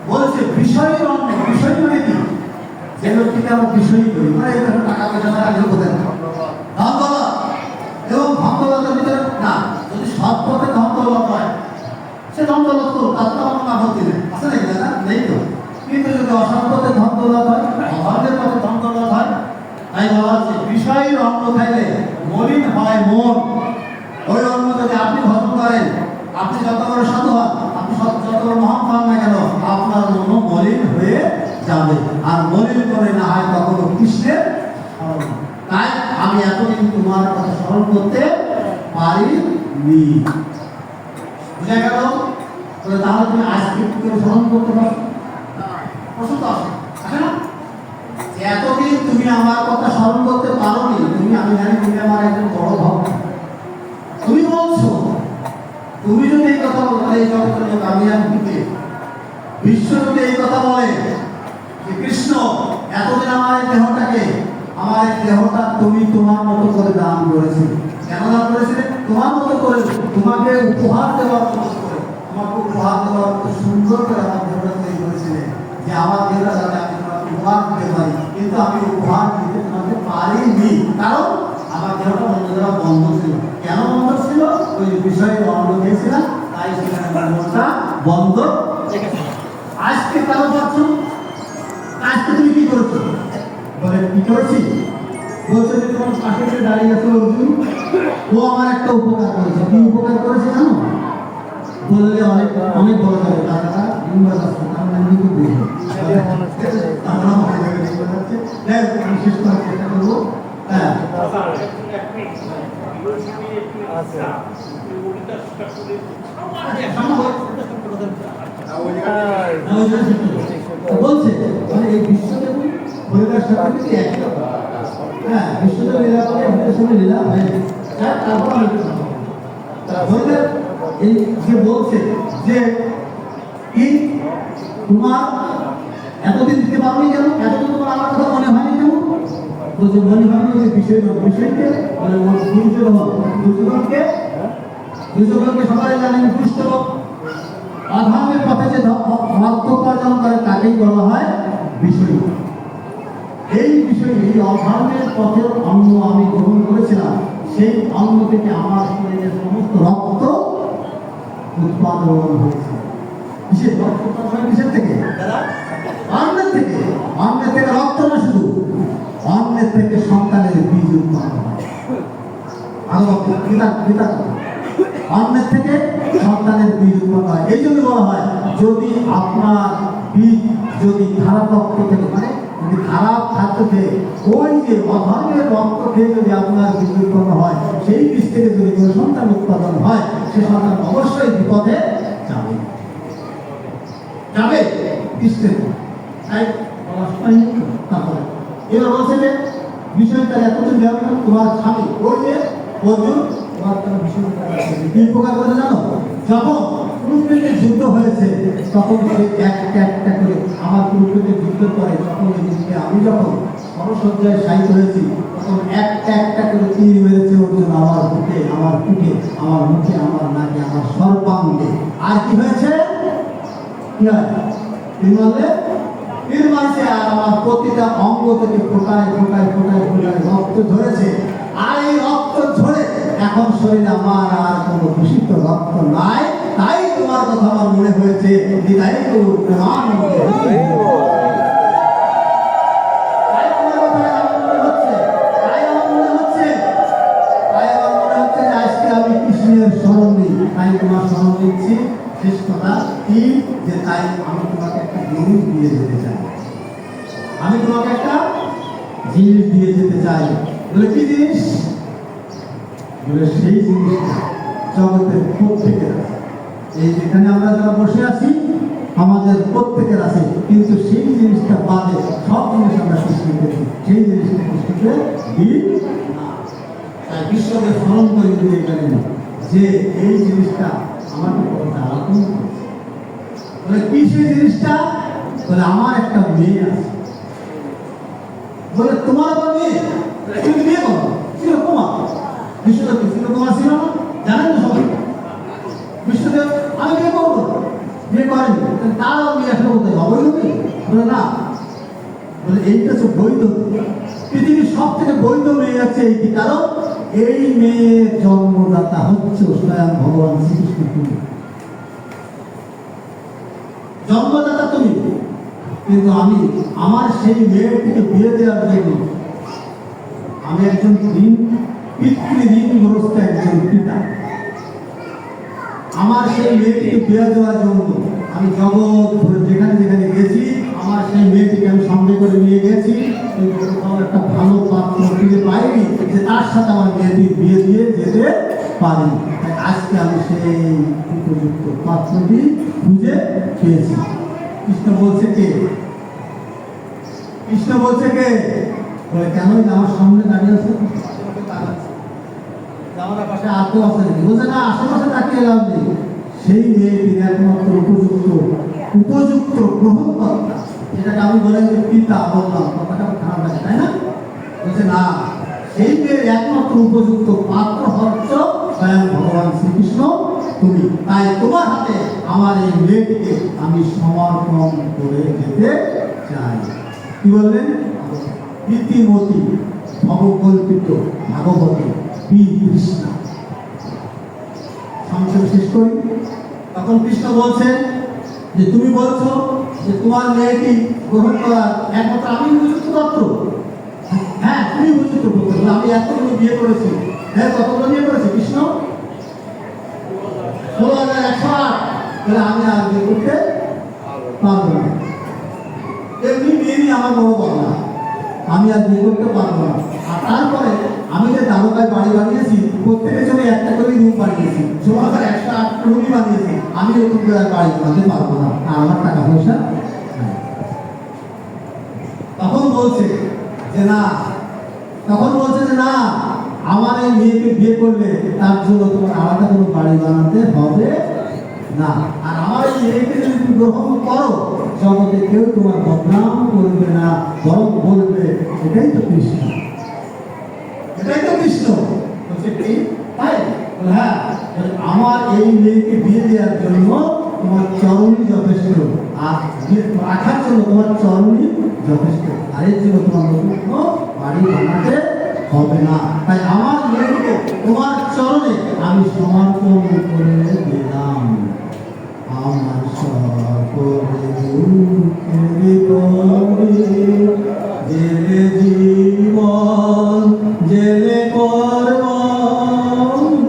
বলছে বিষয়ের অন্ন, বিষয় মানে কি? যে লোকটিকে আমরা বিষয় করি, মানে এখানে টাকা পয়সা ছাড়া কেউ কোথায় ধন দৌলত এবং ধন দৌলতের ভিতরে না, যদি সৎ পথে ধন দৌলত হয় সে ধন দৌলত করুক, তার তো আমার আপত্তি নেই, আছে নাকি দাদা? নেই তো। কিন্তু যদি অসৎ পথে ধন দৌলত হয়, অধর্মের পথে ধন দৌলত হয়, তাই বলা হচ্ছে বিষয়ের অন্ন খাইলে মলিন হয় মন। ওই অন্ন যদি আপনি ভজন করেন, আপনি যত বড় সাধু হন, আপনি যত বড় মহান হন না কেন, আপনার মন মলিন হয়ে যাবে। আর মলিন করে না হয় কখনো কৃষ্ণের স্মরণ। তাই আমি এতদিন তোমার কথা স্মরণ করতে পারিনি। বুঝা গেল? তাহলে তুমি আজকে কি করে স্মরণ করতে পারো? প্রশ্ন তো আসে না? এতদিন তুমি আমার কথা স্মরণ করতে পারোনি, তুমি, আমি জানি তুমি আমার একজন বড় ভক্ত। তুমি বলছো, তুমি যদি এই কথা বলো, এই জগতের লোক আমি দিতে বিশ্ব যদি এই কথা বলে যে কৃষ্ণ এতদিন আমার এই দেহটাকে, আমার এই দেহটা তুমি তোমার মতো করে দান করেছে। কেন দান করেছিলে? তোমার মতো করে, তোমাকে উপহার দেওয়ার মতো করে, তোমাকে উপহার দেওয়ার মতো সুন্দর করে আমার দেহটা তৈরি করেছিলে, যে আমার দেহটা যাতে আমি তোমাকে উপহার দিতে পারি। কিন্তু আমি উপহার দিতে তোমাকে পারিনি, কারণ আমার দেহটা অন্য দ্বারা বন্ধ ছিল। কেন বন্ধ ছিল? ওই বিষয়ে বন্ধ দিয়েছিলাম, তাই সেখানে আমার মনটা বন্ধ রেখেছিলাম। আজকে কেন পাচ্ছ? আজকে তুমি কি করেছো? বলে কি করেছি? বলছে যে তোমার পাশে যে দাঁড়িয়ে আছে অর্জুন, ও আমার একটা উপকার করেছে। কি উপকার করেছে জানো? বললে অনেক অনেক বড় যাবে, টাকাটা নিম্বার কাছে আমরা কিন্তু বুঝবো। আমি শেষ করার চেষ্টা করবো। হ্যাঁ, বলছে মানে এই বিশ্বদেব পরিবার সাথে কিন্তু একই রকম। হ্যাঁ, বিশ্বদেব লীলা করে আমাদের সঙ্গে লীলা হয়ে তারপর আমি এই যে বলছে যে কি তোমার এতদিন দিতে পারোনি কেন? এতদিন তোমার আমার কথা মনে হয়নি কেন? বলছে মনে হয়নি যে বিষয় বিষয়কে মানে দুর্যোধনকে সবাই জানেন দুষ্ট অধর্মের পথে যে অর্থ উপার্জন করে তাকেই বলা হয় বিষয়। এই বিষয়ে এই অধর্মের পথের অন্ন আমি গ্রহণ করেছিলাম, সেই অন্ন থেকে আমার শরীরের সমস্ত রক্ত উৎপাদন হয়েছে। কিসের রক্ত উৎপাদন হয়? কিসের থেকে? অন্নের থেকে। অন্নের থেকে রক্ত না, শুধু অন্নের থেকে সন্তানের বীজ উৎপাদন হয়। আরো অন্নের থেকে সন্তানের বীজ উৎপন্ন হয়। এই জন্য বলা হয় যদি আপনার বীজ যদি খারাপ রক্ত থেকে মানে যদি খারাপ খাদ্য খেয়ে ওই যে অধর্মের রক্ত খেয়ে যদি আপনার বীজ উৎপন্ন হয়, সেই বীজ থেকে যদি কোনো সন্তান উৎপাদন হয়, সে সন্তান অবশ্যই বিপদে যাবে যাবে কৃষ্ণের। তাই তারপরে এবার বলছে যে বিষয়টা এতদিন যাবে না, তোমার স্বামী ওই যে অর্জুন তোমার তার বিষয় কি প্রকার করে জানো? যখন কুরুক্ষেত্রের যুদ্ধ হয়েছে তখন সে একটা একটা করে আমার কুরুক্ষেত্রের যুদ্ধ করে যখন এদিকে আমি যখন সরসজ্জায় শায়িত হয়েছি তখন একটা একটা করে তীর মেরেছে অর্জুন আমার বুকে, আমার পিঠে, আমার মুখে, আমার নাকে, আমার সর্বাঙ্গে। আর কি হয়েছে? কি হয়? তীর মারছে আর আমার প্রতিটা অঙ্গ থেকে ফোটায় ফোটায় ফোটায় ফোটায় রক্ত ঝরেছে। আর এই রক্ত ঝরে এখন শরীরে আমার আর কোনো দূষিত রক্ত নাই। তাই তোমার কথা আমার মনে হয়েছে তাই তোমার আজকে আমি কৃষ্ণের স্মরণ দিই, তাই তোমার স্মরণ দিচ্ছি। শেষ কথা কি যে তাই আমি তোমাকে একটা জিনিস দিয়ে যেতে চাই, আমি তোমাকে একটা জিনিস দিয়ে যেতে চাই। বলে কি জিনিস? বলে সেই জিনিসটা জগতের প্রত্যেকের আছে। এই যেখানে আমরা যারা বসে আছি আমাদের প্রত্যেকের আছে, কিন্তু সেই জিনিসটা বাদে সব জিনিস আমরা সৃষ্টি করেছি, সেই জিনিসটা কৃষ্ণকে দিই না। তাই বিশ্বকে স্মরণ করে দিয়ে গেলেন যে এই জিনিসটা আমাকে আলাদা করেছে। বলে কি সেই জিনিসটা? বলে আমার একটা মেয়ে আছে। বলে তোমার আবার মেয়ে? তুমি বিয়ে করো? চিরকুমার বিশ্বদেব চিরকুমার ছিল না, জানেন না সবাই? বিশ্বদেব আমি বিয়ে করবো, বিয়ে করেনি, তার মেয়ে আসলে কোথায়? অবৈধ মেয়ে? বলে না, বলে এইটা হচ্ছে বৈধ। পৃথিবীর সব থেকে বৈধ মেয়ে আছে এইটি, কারণ এই মেয়ের জন্মদাতা হচ্ছে স্বয়ং ভগবান শ্রীকৃষ্ণ। তুমি জন্মদাতা তুমি, কিন্তু আমি আমার সেই মেয়েটিকে বিয়ে দেওয়ার জন্য আমি একজন পিতৃঋণগ্রস্ত একজন পিতা। আমার সেই মেয়েটিকে বিয়ে দেওয়ার জন্য আমি জগৎ ঘুরে যেখানে যেখানে গেছি আমার সেই মেয়েটিকে আমি সঙ্গে করে নিয়ে গেছি, একটা ভালো পাত্র খুঁজে পাইনি যে তার সাথে আমার মেয়েটির বিয়ে দিয়ে যেতে পারি। আজকে আমি সেই উপযুক্ত পাত্রটি খুঁজে পেয়েছি। কৃষ্ণ বলছে কে? কৃষ্ণ বলছে কে? বলে কেন? আমার সামনে দাঁড়িয়ে আছে, আমার পাশে আর কেউ আছে নাকি? বলছে না, আশেপাশে তাকিয়ে লাভ নেই। সেই মেয়েটির একমাত্র উপযুক্ত গ্রহণকর্তা, যেটাকে আমি বলে যে পিতা বললাম, কথাটা খারাপ লাগে তাই না? বলছে না, সেই মেয়ের একমাত্র উপযুক্ত পাত্র হচ্ছে স্বয়ং ভগবান শ্রীকৃষ্ণ তুমি। তাই তোমার হাতে আমার এই মেয়েটিকে আমি সমর্পণ করে যেতে চাই। কি বললেন? ইতিমতি ভগবল্পিত ভাগবতী বি কৃষ্ণ। সংক্ষেপ শেষ করি। তখন কৃষ্ণ বলছেন যে তুমি বলছো যে তোমার মেয়েটি গ্রহণ করার একমাত্র আমি উপযুক্ত পাত্র। হ্যাঁ তুমি উপযুক্ত পাত্র, আমি এতগুলো বিয়ে করেছি। হ্যাঁ কতগুলো বিয়ে করেছি কৃষ্ণ? 16,108। তাহলে আমি আর বিয়ে করতে পারবো না। এমনি বিয়ে আমার বড় পাবো না, আমি আর বিয়ে করতে পারবো না। আর তারপরে আমি যে দ্বারকায় বাড়ি বানিয়েছি, প্রত্যেকের জন্য একটা করে রুম বানিয়েছি, 16,108 রুমই বানিয়েছি। আমি এরকম করে আর বাড়ি বানাতে পারবো না, আর আমার টাকা পয়সা নাই। তখন বলছে যে না, আমার এই মেয়েকে বিয়ে করলে তার জন্য তোমার আলাদা কোনো বাড়ি বানাতে হবে না। আর আমার এই মেয়েকে যদি তুমি গ্রহণ করো, জগতে কেউ তোমার বদনাম করবে না, বরং বলবে এটাই তো কৃষ্ণ, এটাই তো কৃষ্ণ। বলছে কি তাই? হ্যাঁ, আমার এই মেয়েকে বিয়ে দেওয়ার জন্য তোমার চরণই যথেষ্ট, আর রাখার জন্য তোমার চরণই যথেষ্ট, আর এর জন্য তোমার নতুন কোনো বাড়ি বানাতে হবে না। তাই আমার মেয়েকে তোমার চরণে আমি সমর্পণ করে দিলাম। আমার সকলে জেলে জীবন জেলে কর্ম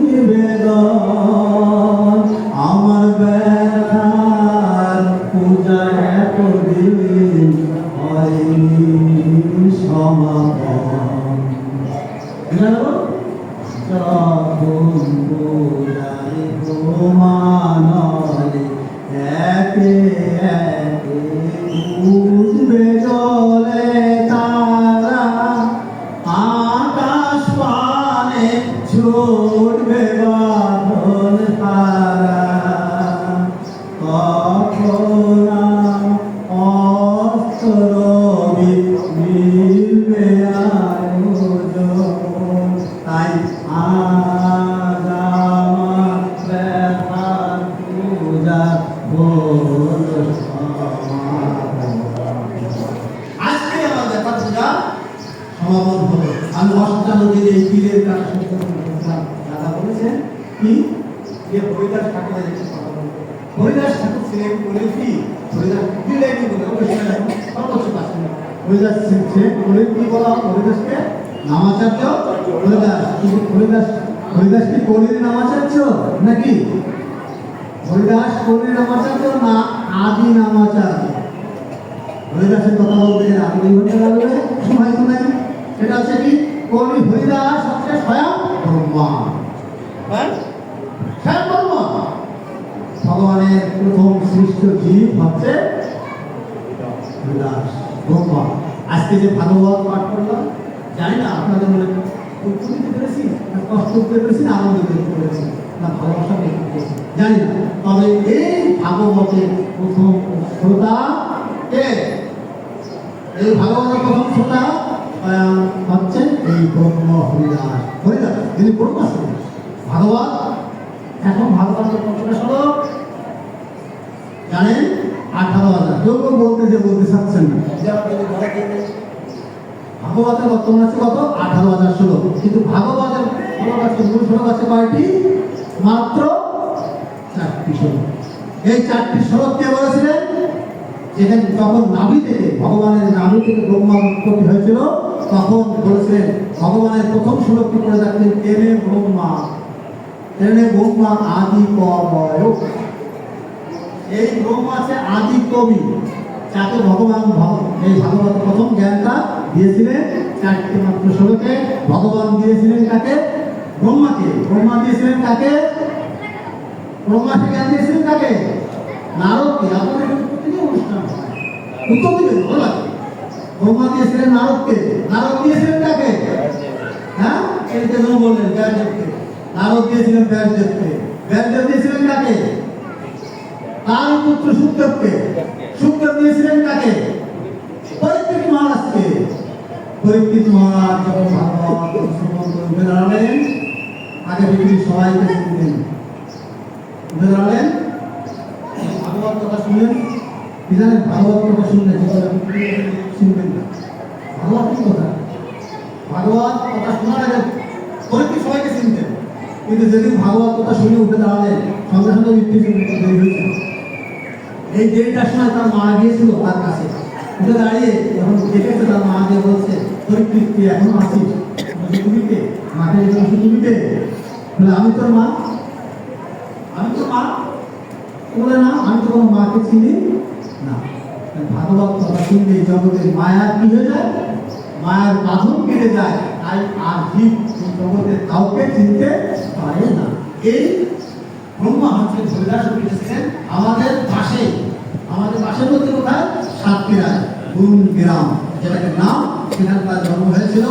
নিবেদন, আমার ব্যথার পূজা এতদিন হয়নি সমাপন। যখন পূজারি প্রমাণলে একে একে উঠবে জলে তারা, আকাশ পানে ছুটবে বাঁধন হারা, তখন অস্ত্রবি মিলবে আয়োজন। তাই আজ আমার ব্যথার পূজা হল সমাপন। আজকে আমার ব্যথার পূজা সমাপন হলো। আমি অষ্টানদীর এই তীরের কাছে দাদা বলেছেন কি যে হরিদাস ঠাকুরের একটি কথা বলতে, হরিদাস ঠাকুর ছিলেন বলেছি, হরিদাস দিলেনি বলে সর্বোচ্চ কাছে হরিদাস ছিলেন বলে কি বলা, হরিদাসকে নামাচার্য হরিদাস। হরিদাস কি কলির নামাচার্য নাকি? হরিদাস কলির নামাচার্য না আদি নামাচার্য? হরিদাসের কথা বলতে গেলে আগে 2 ঘন্টা লাগবে, সময় তো নাই। সেটা হচ্ছে কি কলি হরিদাস হচ্ছে স্বয়ং ব্রহ্মা। স্বয়ং ব্রহ্মা ভগবানের প্রথম সৃষ্ট জীব হচ্ছে হরিদাস ব্রহ্মা। আজকে যে ভাগবত পাঠ করলাম, জানি না আপনাদের মনে দুঃখ দিতে পেরেছি না কষ্ট দিতে পেরেছি না আনন্দ দিতে পেরেছি না ভালোবাসা দিতে পেরেছি জানি না। তবে এই ভাগবতের প্রথম শ্রোতা কে? এই ভাগবতের প্রথম শ্রোতা হচ্ছেন এই ব্রহ্ম হরিদাস। হরিদাস তিনি ব্রহ্মা ছিলেন। ভাগবত এখন ভাগবতের কতটা শ্লোক জানেন? 18,000। কেউ বলতে চাচ্ছেন না, ভাগবতের বর্তমান আছে কত? 18,000 শ্লোক। কিন্তু ভাগবতের শ্লোক আছে, মূল শ্লোক আছে কয়টি? মাত্র 4টি শ্লোক। এই 4টি শ্লোক কে বলেছিলেন? যেখানে যখন নাভি থেকে ভগবানের নাভি থেকে ব্রহ্মা উৎপত্তি হয়েছিল, তখন বলেছিলেন ভগবানের প্রথম শ্লোকটি করে রাখলেন তেনে ব্রহ্মা আদি কবয়। এই ব্রহ্মা আছে আদি কবি, যাকে ভগবান এই ভাগবত প্রথম জ্ঞানটা দিয়েছিলেন 4টি মাত্র শ্লোকে। ভগবান দিয়েছিলেন কাকে? ব্রহ্মাকে। ব্রহ্মা দিয়েছিলেন কাকে? ব্রহ্মাকে জ্ঞান দিয়েছিলেন কাকে? নারদকে। আপনাদের প্রতিদিন অনুষ্ঠান হয়, উত্তর দিবেন, ভালো লাগে। ব্রহ্মা দিয়েছিলেন নারদকে। নারদ দিয়েছিলেন কাকে? হ্যাঁ, এই যে বললেন ব্যাসদেবকে। নারদ দিয়েছিলেন ব্যাসদেবকে। ব্যাসদেব দিয়েছিলেন কাকে? তার পুত্র শুকদেবকে। শুকদেব দিয়েছিলেন কাকে? পরীক্ষিত মহারাজকে। পরীক্ষিত মহারাজ যখন ভাগবত শ্রবণ করে দাঁড়ালেন, আগে পৃথিবীর সবাইকে শুনলেন, উঠে দাঁড়ালেন, ভাগবত কথা শুনলেন। কি জানেন? ভাগবত কথা শুনলে শুনবেন না, ভাগবত কি কথা? ভাগবত কথা শোনার আগে পরীক্ষিত সবাইকে চিনতেন, কিন্তু যেদিন ভাগবত কথা শুনে উঠে দাঁড়ালেন সঙ্গে সঙ্গে মৃত্যু দেরি হয়েছিল। এই দেরিটার সময় তার মা গিয়েছিল তার কাছে, উঠে দাঁড়িয়ে যখন দেখেছে তার মা গিয়ে বলছে, পরীক্ষিত তুই এখনো আছিস? তুমি কে? মাকে তুমি কে? বলে আমি তোর মা। আমি তো মা। বলে না, আমি তো কোনো মাকে চিনি না। ভাগবত কথা শুনলে জগতের মায়া কি হয়ে যায়? মায়ার বাঁধন কেটে যায়, তাই আর জীব এই জগতের কাউকে চিনতে পারে না। এই ব্রহ্মা হচ্ছে হরিদাস লিখেছিলেন আমাদের পাশে, আমাদের পাশে বলতে কোথায়? সাতক্ষীরায় গুণ গ্রাম যেটাকে নাম, সেখানকার জন্ম হয়েছিল।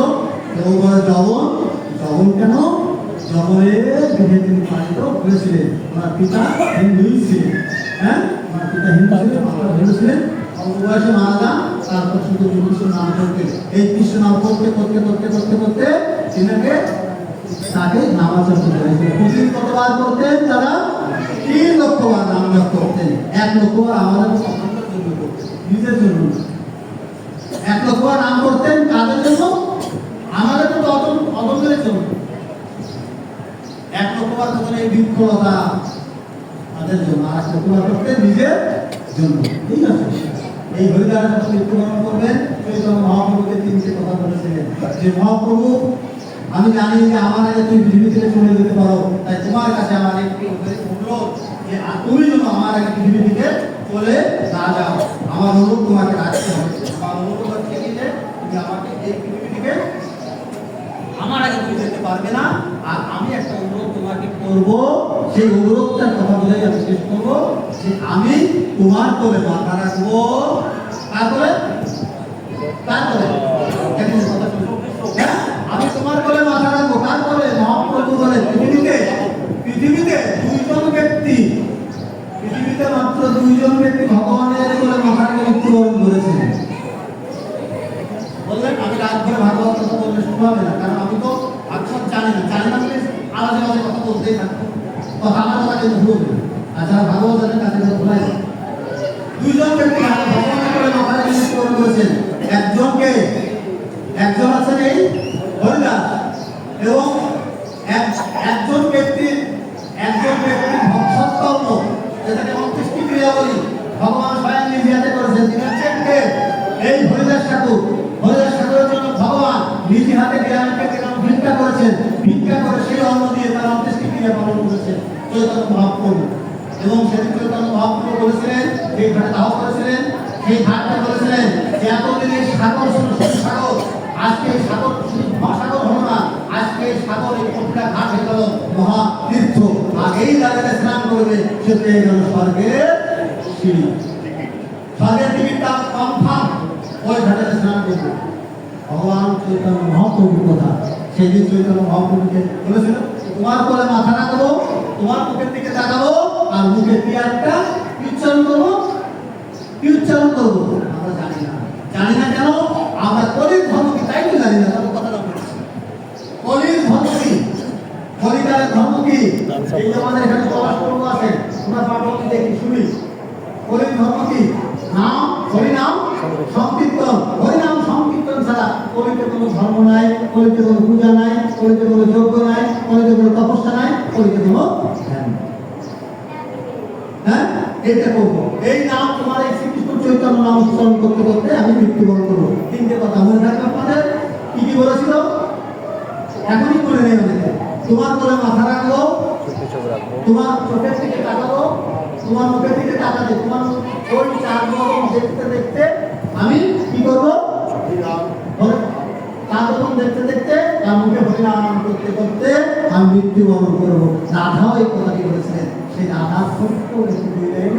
জবন, জবন কেন? জবনের গৃহে তিনি পালিত হয়েছিলেন। ওনার পিতা হিন্দুই ছিলেন। হ্যাঁ, ওনার পিতা হিন্দু ছিলেন, মাতা হিন্দু ছিলেন। অল্প বয়সে মারা যান, তারপর শুধু কৃষ্ণ নাম করতে, এই কৃষ্ণ নাম করতে করতে করতে করতে করতে তিনাকে তাকে নামাচর করতে হয়েছিল। প্রতিদিন কতবার করতেন তারা? 3 লক্ষ বার নাম জপ করতেন। 1 লক্ষ বার আমাদের নিজের জন্য, 1 লক্ষ বার নাম করতেন কাদের জন্য? আমাদের তো অদমের জন্য। 1 লক্ষ বার করতেন এই বৃক্ষলতা তাদের জন্য, আর 1 লক্ষ বার করতেন নিজের জন্য। ঠিক আছে, এই হরিদাস মৃত্যুবরণ করবেন। চৈতন্য মহাপ্রভুকে 3টে কথা বলেছিলেন যে মহাপ্রভু, আমি জানি যে আমার আগে তুমি পৃথিবী থেকে চলে যেতে পারো, তাই তোমার কাছে আমার একটি অনুরোধ যে তুমি যেন আমার আগে পৃথিবী থেকে চলে না যাও। আমার অনুরোধ তোমাকে রাখতে হবে। আমার অনুরোধ হচ্ছে কি যে তুমি আমাকে এই পৃথিবী থেকে আমার আগে তুমি যেতে পারবে না, আর আমি একটা অনুরোধ তোমাকে করব। সেই অনুরোধটার কথা বলেই আমি শেষ করবো যে আমি তোমার কোলে মাথা রাখবো। তারপরে আমি তোমার কোলে মাথা রাখবো। তারপরে মহাপ্রভু বলে পৃথিবীতে 2জন ব্যক্তি, পৃথিবীতে মাত্র 2জন ব্যক্তি ভগবানের কোলে মাথা রেখে মৃত্যুবরণ করেছেন। বললেন আমি রাত ভরে ভাগবত কথা বললে শোনাবে না, কারণ আমি তো ভাগবত জানি না বলে আলাদা আলাদা কথা বলতেই থাকবো, কথা আমার কথা কিন্তু ভুলবে। আর যারা ভাগবত জানেন তাদের ভুলাই। 2জন ব্যক্তি ভগবানের কোলে মাথা রেখে মৃত্যুবরণ করেছেন। একজন আছেন এই হরিদাস, এবং একজন ব্যক্তির ভক্তকর্ম, যেটাকে অন্ত্যেষ্টি ক্রিয়া বলি, ভগবান স্বয়ং নিজে হাতে করেছেন। তিনি হচ্ছেন কে? এই হরিদাস ঠাকুর। হরিদাস ঠাকুরের জন্য ভগবান নিজে হাতে গ্রামকে গ্রাম ভিক্ষা করেছেন। ভিক্ষা করে সেই অন্ন দিয়ে তার অন্ত্যেষ্টি ক্রিয়া পালন করেছেন চৈতন্য মহাপ্রভু। এবং সেদিন চৈতন্য মহাপ্রভু বলেছিলেন, যে ঘাটে দাহ করেছিলেন, সেই ঘাটটা বলেছিলেন যে এতদিন এই সাগর ছিল সাগর, আজকে এই সাগর মহাসাগর হলো না, আজকে এই সাগর এই প্রতিটা ঘাট হয়ে গেল মহাতীর্থ। আর এই জায়গায় স্নান করবে সে পেয়ে গেল স্বর্গের সিঁড়ি, স্বর্গের টিকিটটা কনফার্ম। ওই ঘাটে স্নান করবে। ভগবান চৈতন্য মহাপ্রভুর কথা সেদিন চৈতন্য মহাপ্রভুকে বলেছিল, তোমার কোলে মাথা রাখবো, তোমার মুখের দিকে তাকাবো, আর মুখে কি একটা উচ্চারণ করবো। কি উচ্চারণ করবো আমরা জানি না। কেন? আমরা কলির ধর্ম কি তাই তো জানি না। তাদের কথাটা বলছি, কলির ধর্ম কি, কলিকালের ধর্ম কি। এই যে আমাদের এখানে পলাশ পর্ব আছে, আমরা পাঠক দেখি শুনি। কলির ধর্ম কি? নাম, হরিনাম সংকীর্তন। হরিনাম সংকীর্তন ছাড়া কলিতে কোনো ধর্ম নাই, কলিতে কোনো পূজা নাই, কলিতে কোনো যজ্ঞ নাই, কলিতে কোনো তপস্যা নাই, কলিতে কোনো ধ্যান। হ্যাঁ, এটা করবো। এই নাম তোমার এই শ্রীকৃষ্ণ চৈতন্য নাম উচ্চারণ করতে করতে আমি মৃত্যুবরণ করবো। 3টে কথা মনে থাকবে আপনাদের। কি কি বলেছিল? এখনই বলে নেই অনেকে। তোমার কোলে মাথা রাখবো, তোমার চোখের দিকে তাকাবো, তোমার মুখের দিকে তাকাবে, তোমার ওই 4 রকম দেখতে দেখতে আমি কি করবো? তার রকম দেখতে দেখতে তার মুখে হরিনাম করতে করতে আমি মৃত্যুবরণ করবো। রাধাও এই কথাটি বলেছিলেন। সেই রাধার ছোট্ট একটু দিলেন,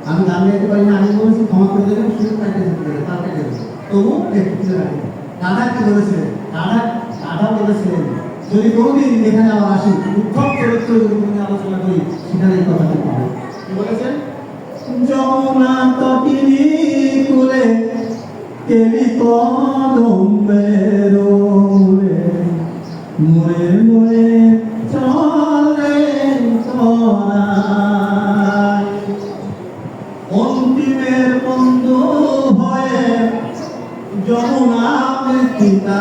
আমি গান গাইতে পারি না, আমি বলেছি ক্ষমা করে দেবেন, শুরু কাটতে দেবেন, তার কেটে দেবেন, তবু একটু তুলে রাখেন। রাধা কি বলেছিলেন? রাধা বলেছিলেন, যদি কোনোদিন এখানে আবার আসি, উদ্ধব চরিত্র যদি কোনো আলোচনা করি, সেখানে এই কথাটি পাবো। কি বলেছেন? যমুনা তটিনী কুলে কেলি কদম্বের মোরে মোরে চলে তরাই, অন্তিমের বন্ধু হয়ে যমুনা পিতা